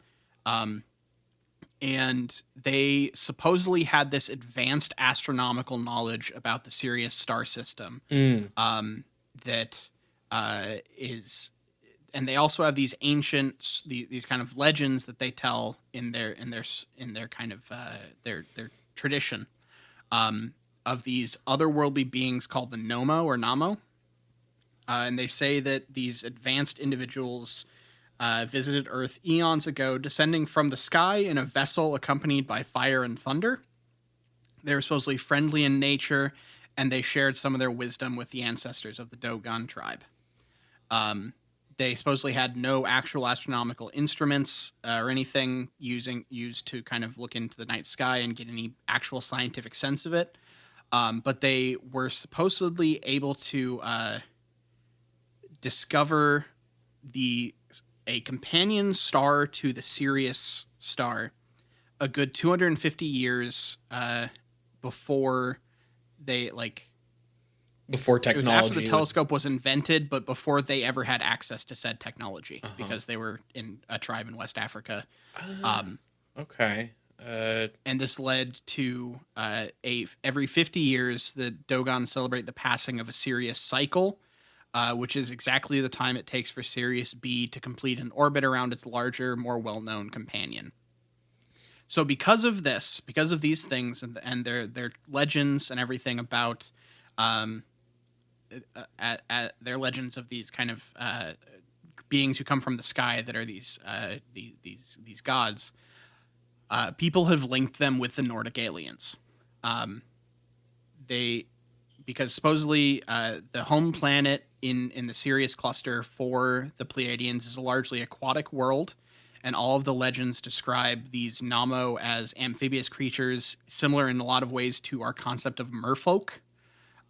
And they supposedly had this advanced astronomical knowledge about the Sirius star system. That is, and they also have these ancient, these kind of legends that they tell in their kind of their tradition of these otherworldly beings called the Nomo or Namo. And they say that these advanced individuals visited Earth eons ago, descending from the sky in a vessel accompanied by fire and thunder. They were supposedly friendly in nature, and they shared some of their wisdom with the ancestors of the Dogon tribe. They supposedly had no actual astronomical instruments or anything used to kind of look into the night sky and get any actual scientific sense of it. But they were supposedly able to discover a companion star to the Sirius star a good 250 years before they before technology. It was after the telescope was invented, but before they ever had access to said technology, because they were in a tribe in West Africa. Okay. And this led to every 50 years, the Dogon celebrate the passing of a Sirius cycle, which is exactly the time it takes for Sirius B to complete an orbit around its larger, more well-known companion. So because of these things and their legends and everything about their legends of these kind of beings who come from the sky that are these gods, people have linked them with the Nordic aliens. Because supposedly the home planet in the Sirius cluster for the Pleiadians is a largely aquatic world, and all of the legends describe these Namo as amphibious creatures, similar in a lot of ways to our concept of merfolk.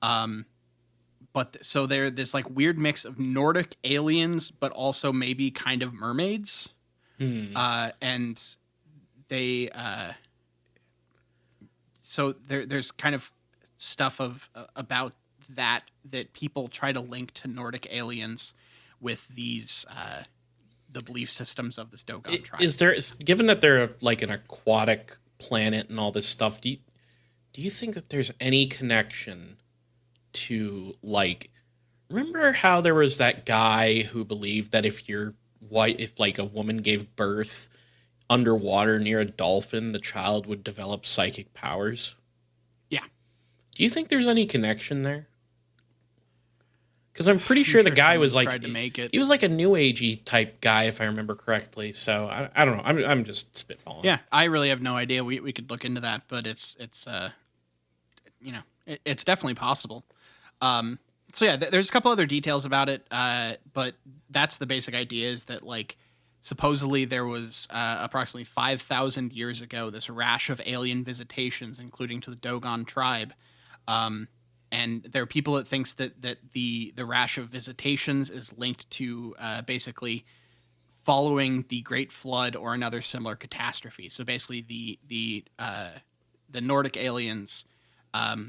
But so they're this like weird mix of Nordic aliens, but also maybe kind of mermaids. And they so there's kind of stuff about that people try to link to Nordic aliens with these the belief systems of this Dogon tribe. Given that they're like an aquatic planet and all this stuff, do you think that there's any connection to, like, remember how there was that guy who believed that if like a woman gave birth underwater near a dolphin, the child would develop psychic powers. Yeah. Do you think there's any connection there? Because I'm pretty sure the guy was like, he was like a new agey type guy, if I remember correctly. So I don't know. I'm just spitballing. Yeah, I really have no idea. We could look into that, but it's it's definitely possible. So yeah, there's a couple other details about it, but that's the basic idea. Is that like supposedly there was approximately 5,000 years ago this rash of alien visitations, including to the Dogon tribe. And there are people that thinks that the rash of visitations is linked to basically following the Great Flood or another similar catastrophe. So basically, the Nordic aliens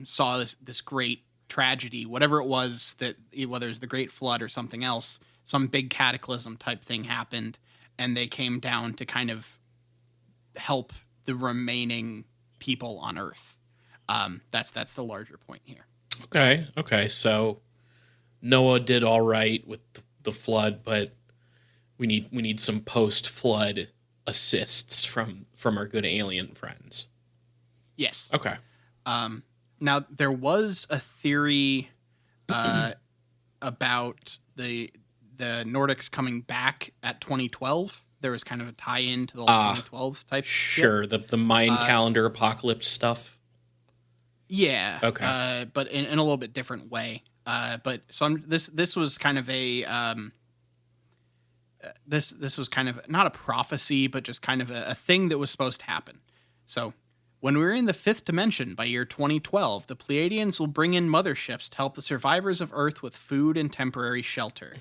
saw this great tragedy, whatever it was, that whether it's the Great Flood or something else, some big cataclysm type thing happened, and they came down to kind of help the remaining people on Earth. That's the larger point here. Okay. So Noah did all right with the flood, but we need some post-flood assists from our good alien friends. Yes. Okay. Now there was a theory about the Nordics coming back at 2012. There was kind of a tie-in to the 2012 type. Sure, shit. The Mayan calendar apocalypse stuff. Yeah. Okay. But in a little bit different way. But so this was kind of a this was kind of not a prophecy, but just kind of a thing that was supposed to happen. So when we're in the fifth dimension by year 2012, the Pleiadians will bring in motherships to help the survivors of Earth with food and temporary shelter.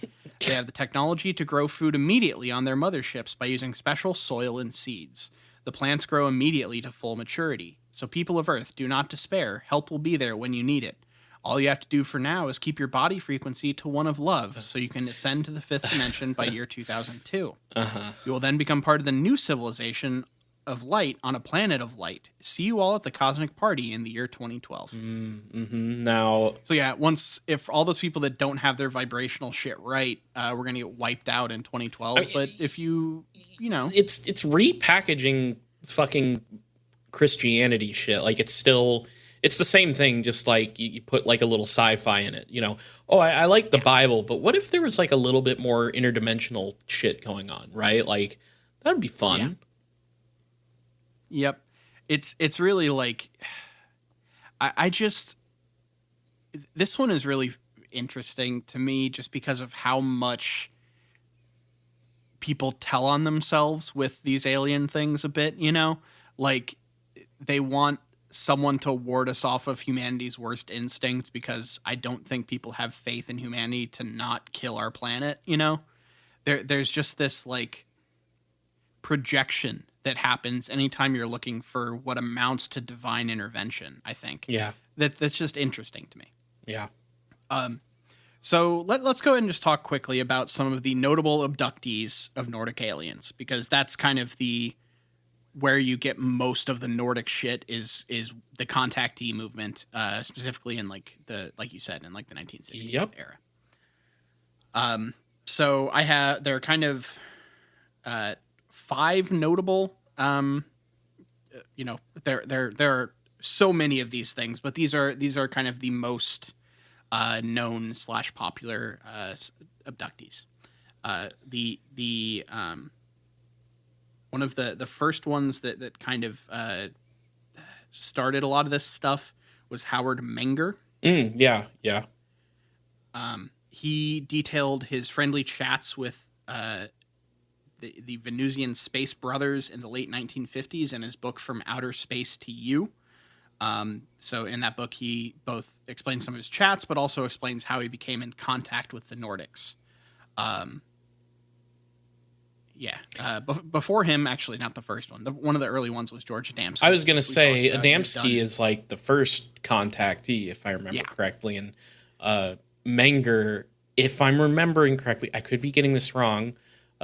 They have the technology to grow food immediately on their motherships by using special soil and seeds. The plants grow immediately to full maturity. So people of Earth, do not despair. Help will be there when you need it. All you have to do for now is keep your body frequency to one of love, so you can ascend to the fifth dimension by year 2002. You will then become part of the new civilization of light on a planet of light. See you all at the cosmic party in the year 2012. Now, so yeah, if all those people that don't have their vibrational shit right, we're gonna get wiped out in 2012. But if it's repackaging fucking Christianity shit. Like it's the same thing. Just like you put like a little sci-fi in it. I like the Bible, but what if there was like a little bit more interdimensional shit going on? Right? Like that'd be fun. Yeah. Yep. It's really like I just this one is really interesting to me just because of how much people tell on themselves with these alien things a bit, like they want someone to ward us off of humanity's worst instincts because I don't think people have faith in humanity to not kill our planet, There's just this like projection that happens anytime you're looking for what amounts to divine intervention, I think. Yeah. That's just interesting to me. Yeah. So let's go ahead and just talk quickly about some of the notable abductees of Nordic aliens, because that's kind of where you get most of the Nordic shit is the contactee movement, specifically in like you said, in like the 1960s era. So there are kind of 5 notable, there are so many of these things, but these are kind of the most known / popular abductees. One of the first ones that kind of started a lot of this stuff was Howard Menger. Yeah. He detailed his friendly chats with the Venusian space brothers in the late 1950s in his book From Outer Space to You. So in that book, he both explains some of his chats, but also explains how he became in contact with the Nordics. Before him, actually, not the first one. One of the early ones was George Adamski. I was going to say Adamski is like the first contactee, if I remember correctly. And Menger, if I'm remembering correctly, I could be getting this wrong.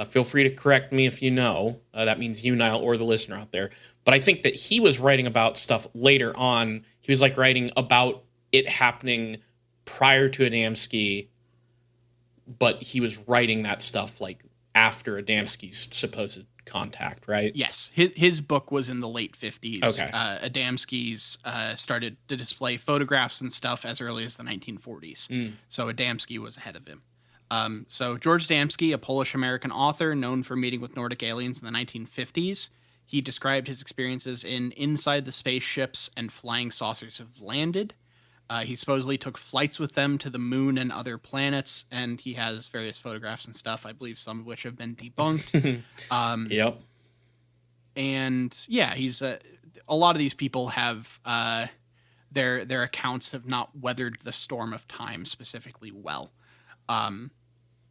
Feel free to correct me if you know. That means you, Nile, or the listener out there. But I think that he was writing about stuff later on. He was like writing about it happening prior to Adamski, but he was writing that stuff like after Adamski's supposed contact, right? Yes, his book was in the late 50s. Okay. Adamski's started to display photographs and stuff as early as the 1940s. So Adamski was ahead of him. So George Adamski, a Polish-American author known for meeting with Nordic aliens in the 1950s, he described his experiences in Inside the Spaceships and Flying Saucers Have Landed. He supposedly took flights with them to the moon and other planets, and he has various photographs and stuff, I believe some of which have been debunked. Yep. And yeah, he's a lot of these people have their accounts have not weathered the storm of time specifically well.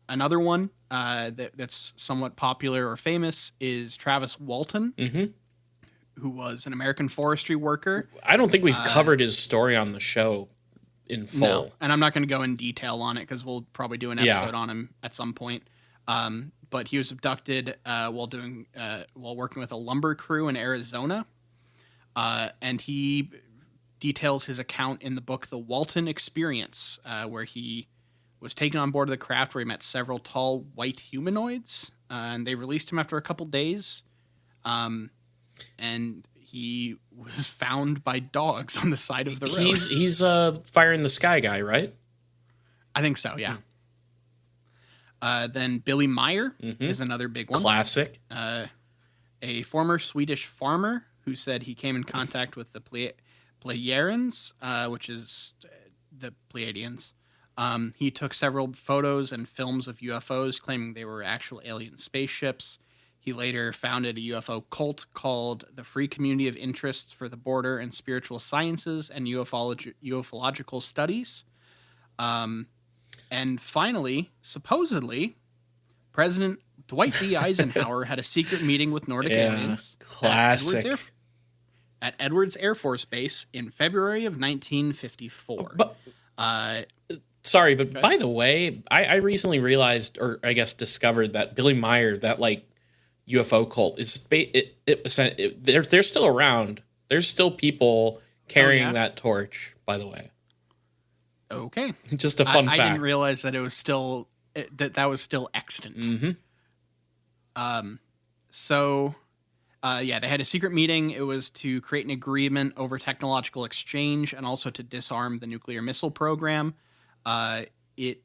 Another one that's somewhat popular or famous is Travis Walton, who was an American forestry worker. I don't think we've covered his story on the show in full. No, and I'm not going to go in detail on it because we'll probably do an episode on him at some point. But he was abducted while working with a lumber crew in Arizona, and he details his account in the book The Walton Experience, where he was taken on board of the craft where he met several tall white humanoids, and they released him after a couple days. And he was found by dogs on the side of the road. He's a Fire in the Sky guy, right? I think so, yeah. Then Billy Meyer is another big one. Classic. A former Swedish farmer who said he came in contact with the Pleiadians, which is the Pleiadians. He took several photos and films of UFOs, claiming they were actual alien spaceships. He later founded a UFO cult called the Free Community of Interests for the Border and Spiritual Sciences and Ufological Studies. And finally, supposedly, President Dwight D. Eisenhower had a secret meeting with Nordic aliens at Edwards Air Force Base in February of 1954. But, sorry, but by the way, I recently realized, or I guess discovered, that Billy Meyer, that like UFO cult, they're still around. There's still people carrying that torch, by the way. Okay. Just a fun fact. I didn't realize that it was still that was still extant. So they had a secret meeting. It was to create an agreement over technological exchange and also to disarm the nuclear missile program. It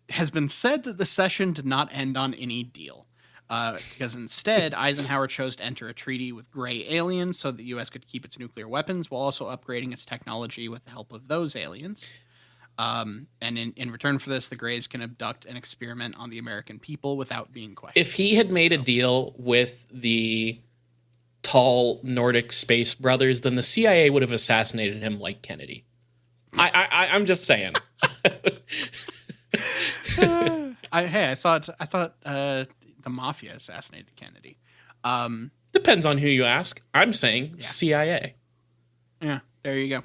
has been said that the session did not end on any deal. Because instead, Eisenhower chose to enter a treaty with gray aliens so that the U.S. could keep its nuclear weapons while also upgrading its technology with the help of those aliens. And in return for this, the Greys can abduct and experiment on the American people without being questioned. If he had made a deal with the tall Nordic space brothers, then the CIA would have assassinated him like Kennedy. I'm just saying. I thought the mafia assassinated Kennedy. Depends on who you ask. I'm saying CIA. Yeah, there you go.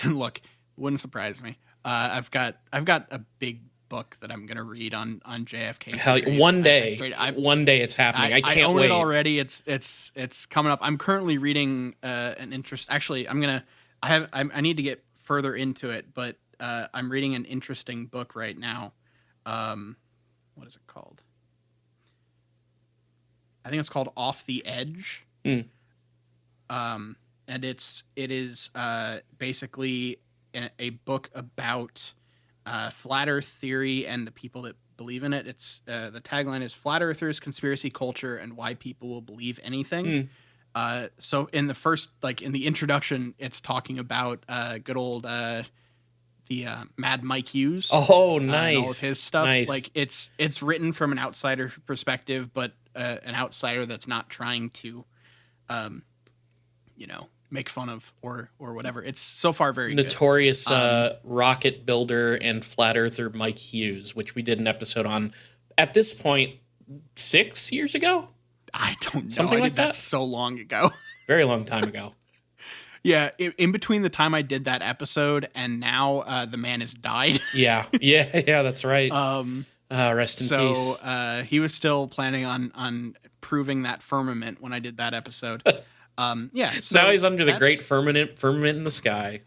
Look, wouldn't surprise me. I've got a big book that I'm gonna read on JFK. Hell, one day it's happening. I can't own wait. It already. It's coming up. I'm currently reading an interest. Actually, I need to get further into it, but I'm reading an interesting book right now. What is it called? I think it's called Off the Edge. And it is basically a book about flat Earth theory and the people that believe in it. It's the tagline is "Flat Earthers, Conspiracy Culture, and Why People Will Believe Anything." So in the introduction, it's talking about good old the Mad Mike Hughes. Oh, nice! And all of his stuff. Nice. Like it's written from an outsider perspective, but an outsider that's not trying to, make fun of or whatever. It's so far very notorious rocket builder and flat earther Mike Hughes, which we did an episode on at this point 6 years ago. I don't know. Something like that. So long ago. Very long time ago. Yeah, in between the time I did that episode and now, the man has died. yeah, that's right. Rest in peace. So he was still planning on proving that firmament when I did that episode. So now he's under the great firmament in the sky.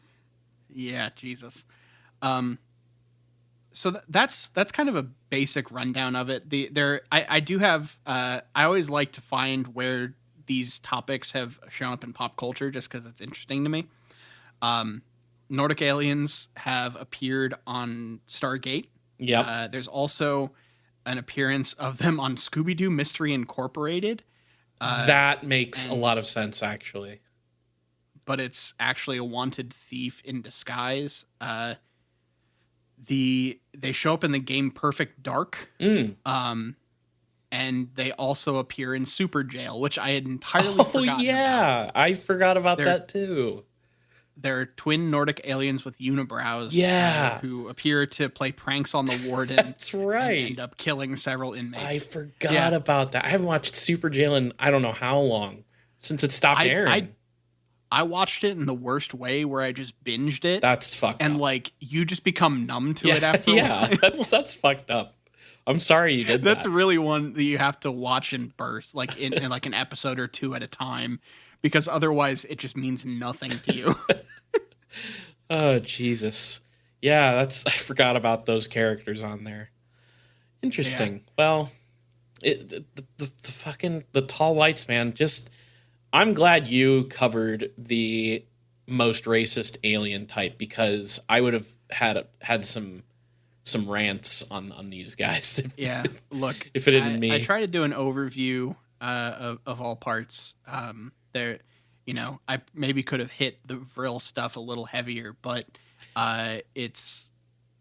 Yeah, Jesus. that's kind of a basic rundown of it. I do have I always like to find where these topics have shown up in pop culture just because it's interesting to me. Nordic aliens have appeared on Stargate. Yeah. There's also an appearance of them on Scooby-Doo Mystery Incorporated. That makes a lot of sense, actually. But it's actually a wanted thief in disguise. They show up in the game Perfect Dark. And they also appear in Super Jail, which I had entirely forgotten about. I forgot about that too. They're twin Nordic aliens with unibrows. Who appear to play pranks on the warden. That's right. And end up killing several inmates. I forgot about that. I haven't watched Super Jail in I don't know how long, since it stopped airing. I watched it in the worst way, where I just binged it. That's fucked and up. like you just become numb to it after a while. that's fucked up. I'm sorry you did that. That's really one that you have to watch in bursts, like in like an episode or two at a time, because otherwise it just means nothing to you. Oh, Jesus. Yeah, I forgot about those characters on there. Interesting. Yeah. Well, the tall whites, man, I'm glad you covered the most racist alien type, because I would have had some rants on these guys. Look, if it hadn't me. I try to do an overview of all parts. There, I maybe could have hit the Vril stuff a little heavier, but it's.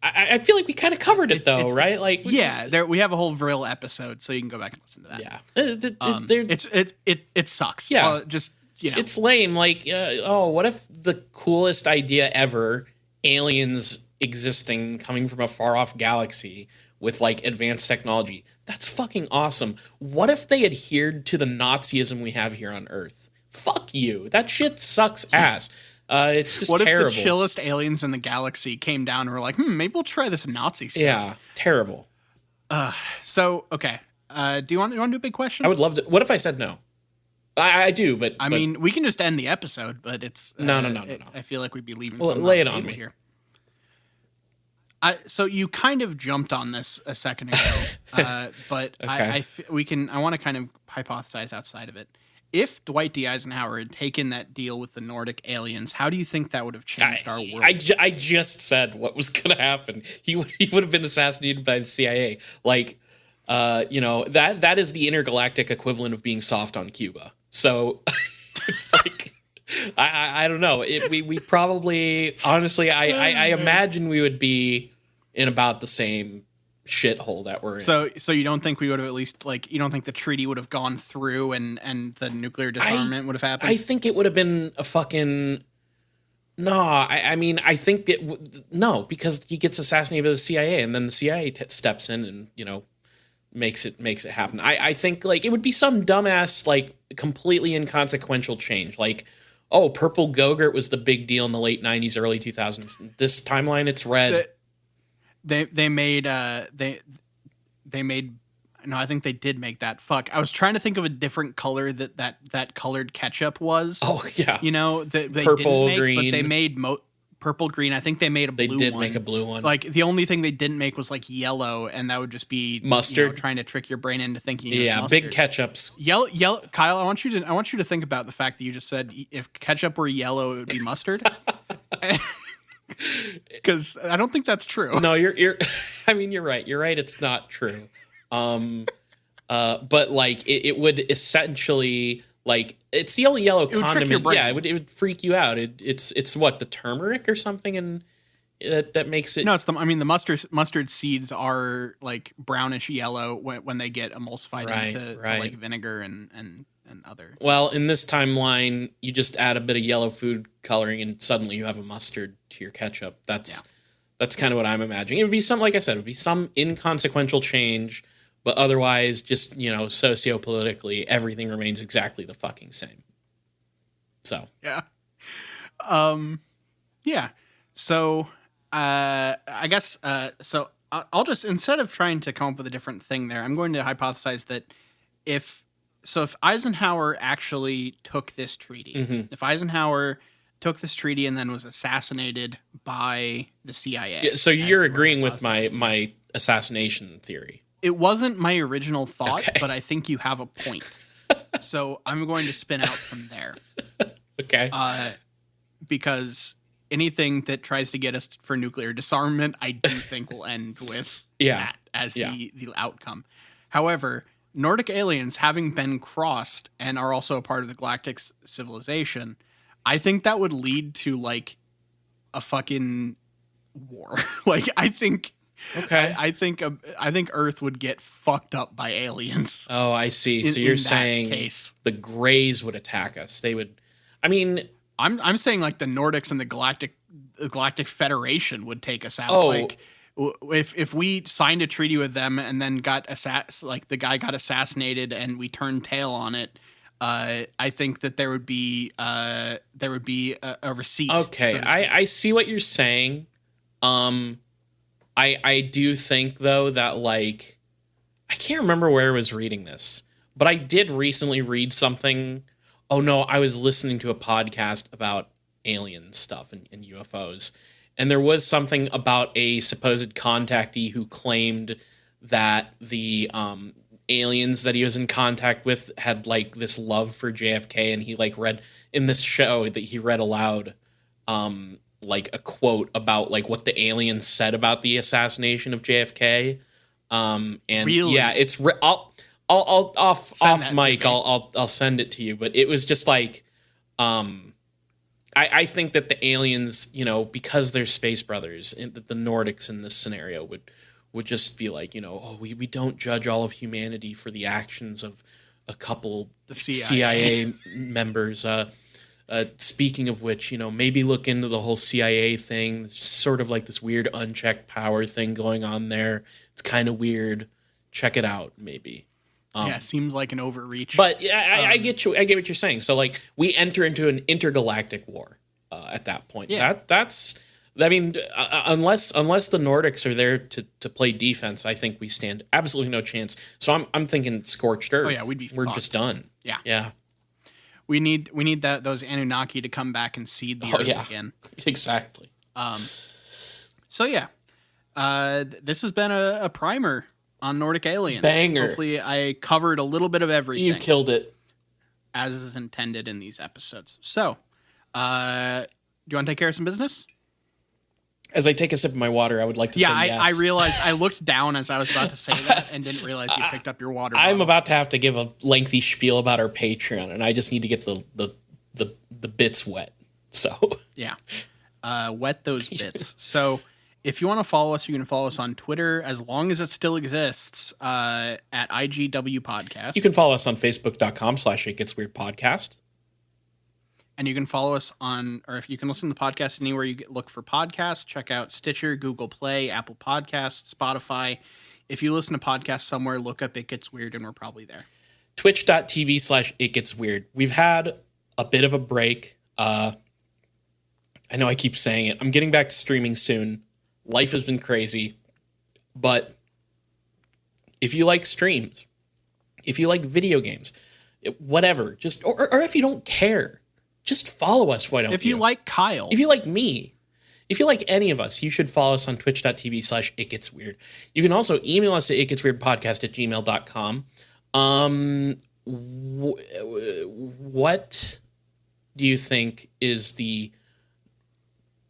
I feel like we kind of covered it though, right? Like, we have a whole Vril episode, so you can go back and listen to that. Yeah, it sucks. Yeah, it's lame. Like, what if the coolest idea ever, aliens existing, coming from a far off galaxy with like advanced technology? That's fucking awesome. What if they adhered to the Nazism we have here on Earth? Fuck you. That shit sucks ass. It's just terrible. What if the chillest aliens in the galaxy came down and were like, maybe we'll try this Nazi stuff? Yeah, terrible. So, okay. Do you want to do a big question? I would love to. What if I said no? I do, but... I mean, we can just end the episode, but it's... No. I feel like we'd be leaving something lay it on me here. So you kind of jumped on this a second ago, but okay. I want to kind of hypothesize outside of it. If Dwight D. Eisenhower had taken that deal with the Nordic aliens, how do you think that would have changed our world? I just said what was going to happen. He would have been assassinated by the CIA. Like, that is the intergalactic equivalent of being soft on Cuba. So it's like, I don't know. We probably, honestly, I imagine we would be in about the same shithole that we're in. So you don't think we would have at least, like, you don't think the treaty would have gone through and the nuclear disarmament would have happened? I think it would have been a fucking... No, I mean, I think that... No, because he gets assassinated by the CIA, and then the CIA steps in and, makes it happen. I think, like, it would be some dumbass, like, completely inconsequential change. Like, purple Go-Gurt was the big deal in the late 90s, early 2000s. This timeline, it's red. They made no, I think they did make that. Fuck, I was trying to think of a different color that colored ketchup was. Oh yeah, they purple, didn't make, green. but they made purple, green. I think they made a blue one. They did make a blue one. Like, the only thing they didn't make was like yellow, and that would just be mustard. Trying to trick your brain into thinking. Yeah, mustard. Big ketchups. Yellow. Kyle, I want you to think about the fact that you just said if ketchup were yellow, it would be mustard. Because I don't think that's true. No, you're I mean, you're right. You're right. It's not true. But like it would essentially, like, it's the only yellow condiment. Yeah, it would freak you out. It's what, the turmeric or something, and that makes it. No, the mustard seeds are like brownish yellow when they get emulsified into to like vinegar and other. Well, in this timeline, you just add a bit of yellow food coloring, and suddenly you have a mustard to your ketchup. That's kind of what I'm imagining. It would be some, like I said, it would be some inconsequential change, but otherwise, just, sociopolitically, everything remains exactly the fucking same. So yeah, yeah. So I guess so. I'll just, instead of trying to come up with a different thing there, I'm going to hypothesize that if Eisenhower actually took this treaty, if Eisenhower took this treaty and then was assassinated by the CIA. Yeah, so you're agreeing with my assassination theory. It wasn't my original thought, but I think you have a point. So I'm going to spin out from there. Okay. Because anything that tries to get us for nuclear disarmament, I do think will end with that as the outcome. However, Nordic aliens, having been crossed and are also a part of the galactic civilization, I think that would lead to like a fucking war. Like I think Earth would get fucked up by aliens. Oh, I see. So you're saying the Greys would attack us. They would. I mean, I'm saying like the Nordics and the Galactic Federation would take us out. Oh. Like if we signed a treaty with them and then the guy got assassinated and we turned tail on it, I think that there would be a receipt. Okay, so I see what you're saying. I do think though that like I can't remember where I was reading this, but I did recently read something. Oh no, I was listening to a podcast about alien stuff and UFOs. And there was something about a supposed contactee who claimed that the aliens that he was in contact with had like this love for JFK, and he like read in this show that he read aloud like a quote about like what the aliens said about the assassination of JFK. And really? Yeah, it's I'll off mic I'll send it to you, but it was just like I think that the aliens, you know, because they're space brothers, and that the Nordics in this scenario would just be like, you know, oh, we don't judge all of humanity for the actions of a couple CIA members. Speaking of which, you know, maybe look into the whole CIA thing. It's sort of like this weird unchecked power thing going on there. It's kind of weird. Check it out, maybe. Seems like an overreach. But yeah, I get you. I get what you're saying. So like we enter into an intergalactic war at that point. Yeah. That's. I mean, unless the Nordics are there to play defense, I think we stand absolutely no chance. So I'm thinking scorched earth. Oh yeah, we're just done. Yeah. Yeah. We need those Anunnaki to come back and seed the earth again. Exactly. So yeah, this has been a primer on Nordic aliens. Banger. Hopefully, I covered a little bit of everything. You killed it, as is intended in these episodes. So, do you want to take care of some business? As I take a sip of my water, I would like to say yes. I realized I looked down as I was about to say that and didn't realize you picked up your water bottle. I'm about to have to give a lengthy spiel about our Patreon, and I just need to get the bits wet. So yeah, wet those bits. So if you want to follow us, you can follow us on Twitter as long as it still exists at IGW Podcast. You can follow us on Facebook.com/ItGetsWeirdPodcast. And you can follow us or if you can listen to the podcast anywhere you look for podcasts, check out Stitcher, Google Play, Apple Podcasts, Spotify. If you listen to podcasts somewhere, look up It Gets Weird, and we're probably there. Twitch.tv/ItGetsWeird. We've had a bit of a break. I know I keep saying it. I'm getting back to streaming soon. Life has been crazy. But if you like streams, if you like video games, whatever, just or if you don't care, just follow us, why don't you? If you like Kyle. If you like me. If you like any of us, you should follow us on twitch.tv/itgetsweird. You can also email us at itgetsweirdpodcast@gmail.com. What do you think is the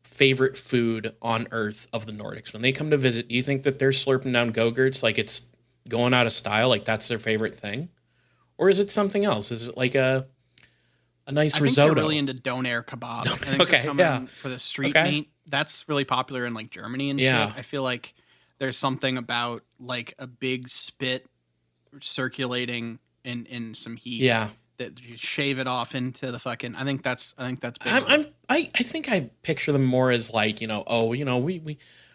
favorite food on Earth of the Nordics? When they come to visit, do you think that they're slurping down Go-Gurts like it's going out of style, like that's their favorite thing? Or is it something else? Is it like a nice risotto? I think they're really into doner kebab. I think they're coming for the street meat. That's really popular in like Germany and shit. I feel like there's something about like a big spit circulating in some heat. Yeah. That you shave it off into the fucking. I think that's big. I think I picture them more as like, you know,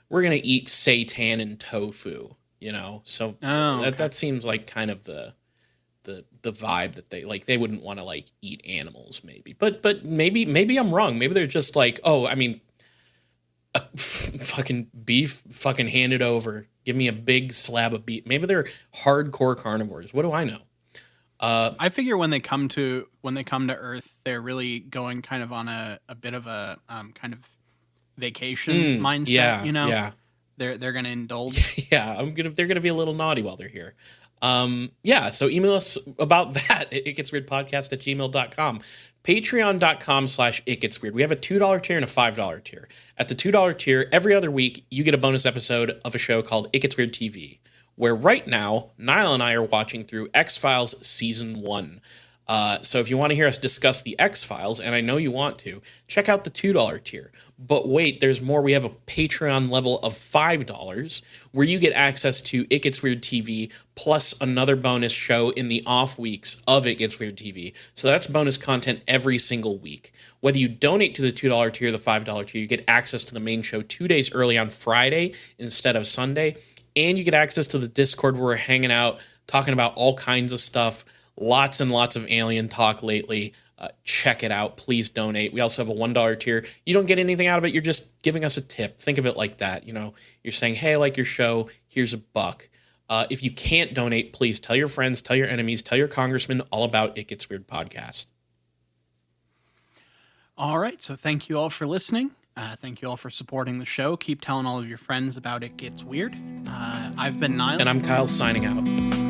we're gonna eat seitan and tofu, you know. So that seems like kind of the vibe that they wouldn't want to like eat animals maybe, but maybe I'm wrong. Maybe they're just like, fucking beef, fucking hand it over. Give me a big slab of beef. Maybe they're hardcore carnivores. What do I know? I figure when they come to Earth, they're really going kind of on a bit of a kind of vacation mindset. Yeah, you know, yeah. They're gonna indulge. Yeah, they're gonna be a little naughty while they're here. Yeah, so email us about that at itgetsweirdpodcast@gmail.com. Patreon.com/itgetsweird. We have a $2 tier and a $5 tier. At the $2 tier, every other week, you get a bonus episode of a show called It Gets Weird TV, where right now, Nile and I are watching through X-Files Season 1. So if you want to hear us discuss the X-Files, and I know you want to, check out the $2 tier. But wait, there's more. We have a Patreon level of $5 where you get access to It Gets Weird TV plus another bonus show in the off weeks of It Gets Weird TV. So that's bonus content every single week. Whether you donate to the $2 tier or the $5 tier, you get access to the main show 2 days early on Friday instead of Sunday. And you get access to the Discord where we're hanging out, talking about all kinds of stuff. Lots and lots of alien talk lately. Check it out. Please donate. We also have a $1 tier. You don't get anything out of it. You're just giving us a tip. Think of it like that. You know, you're saying, hey, I like your show. Here's $1. If you can't donate, please tell your friends, tell your enemies, tell your congressman all about It Gets Weird podcast. All right. So thank you all for listening. Thank you all for supporting the show. Keep telling all of your friends about It Gets Weird. I've been Nile. And I'm Kyle, signing out.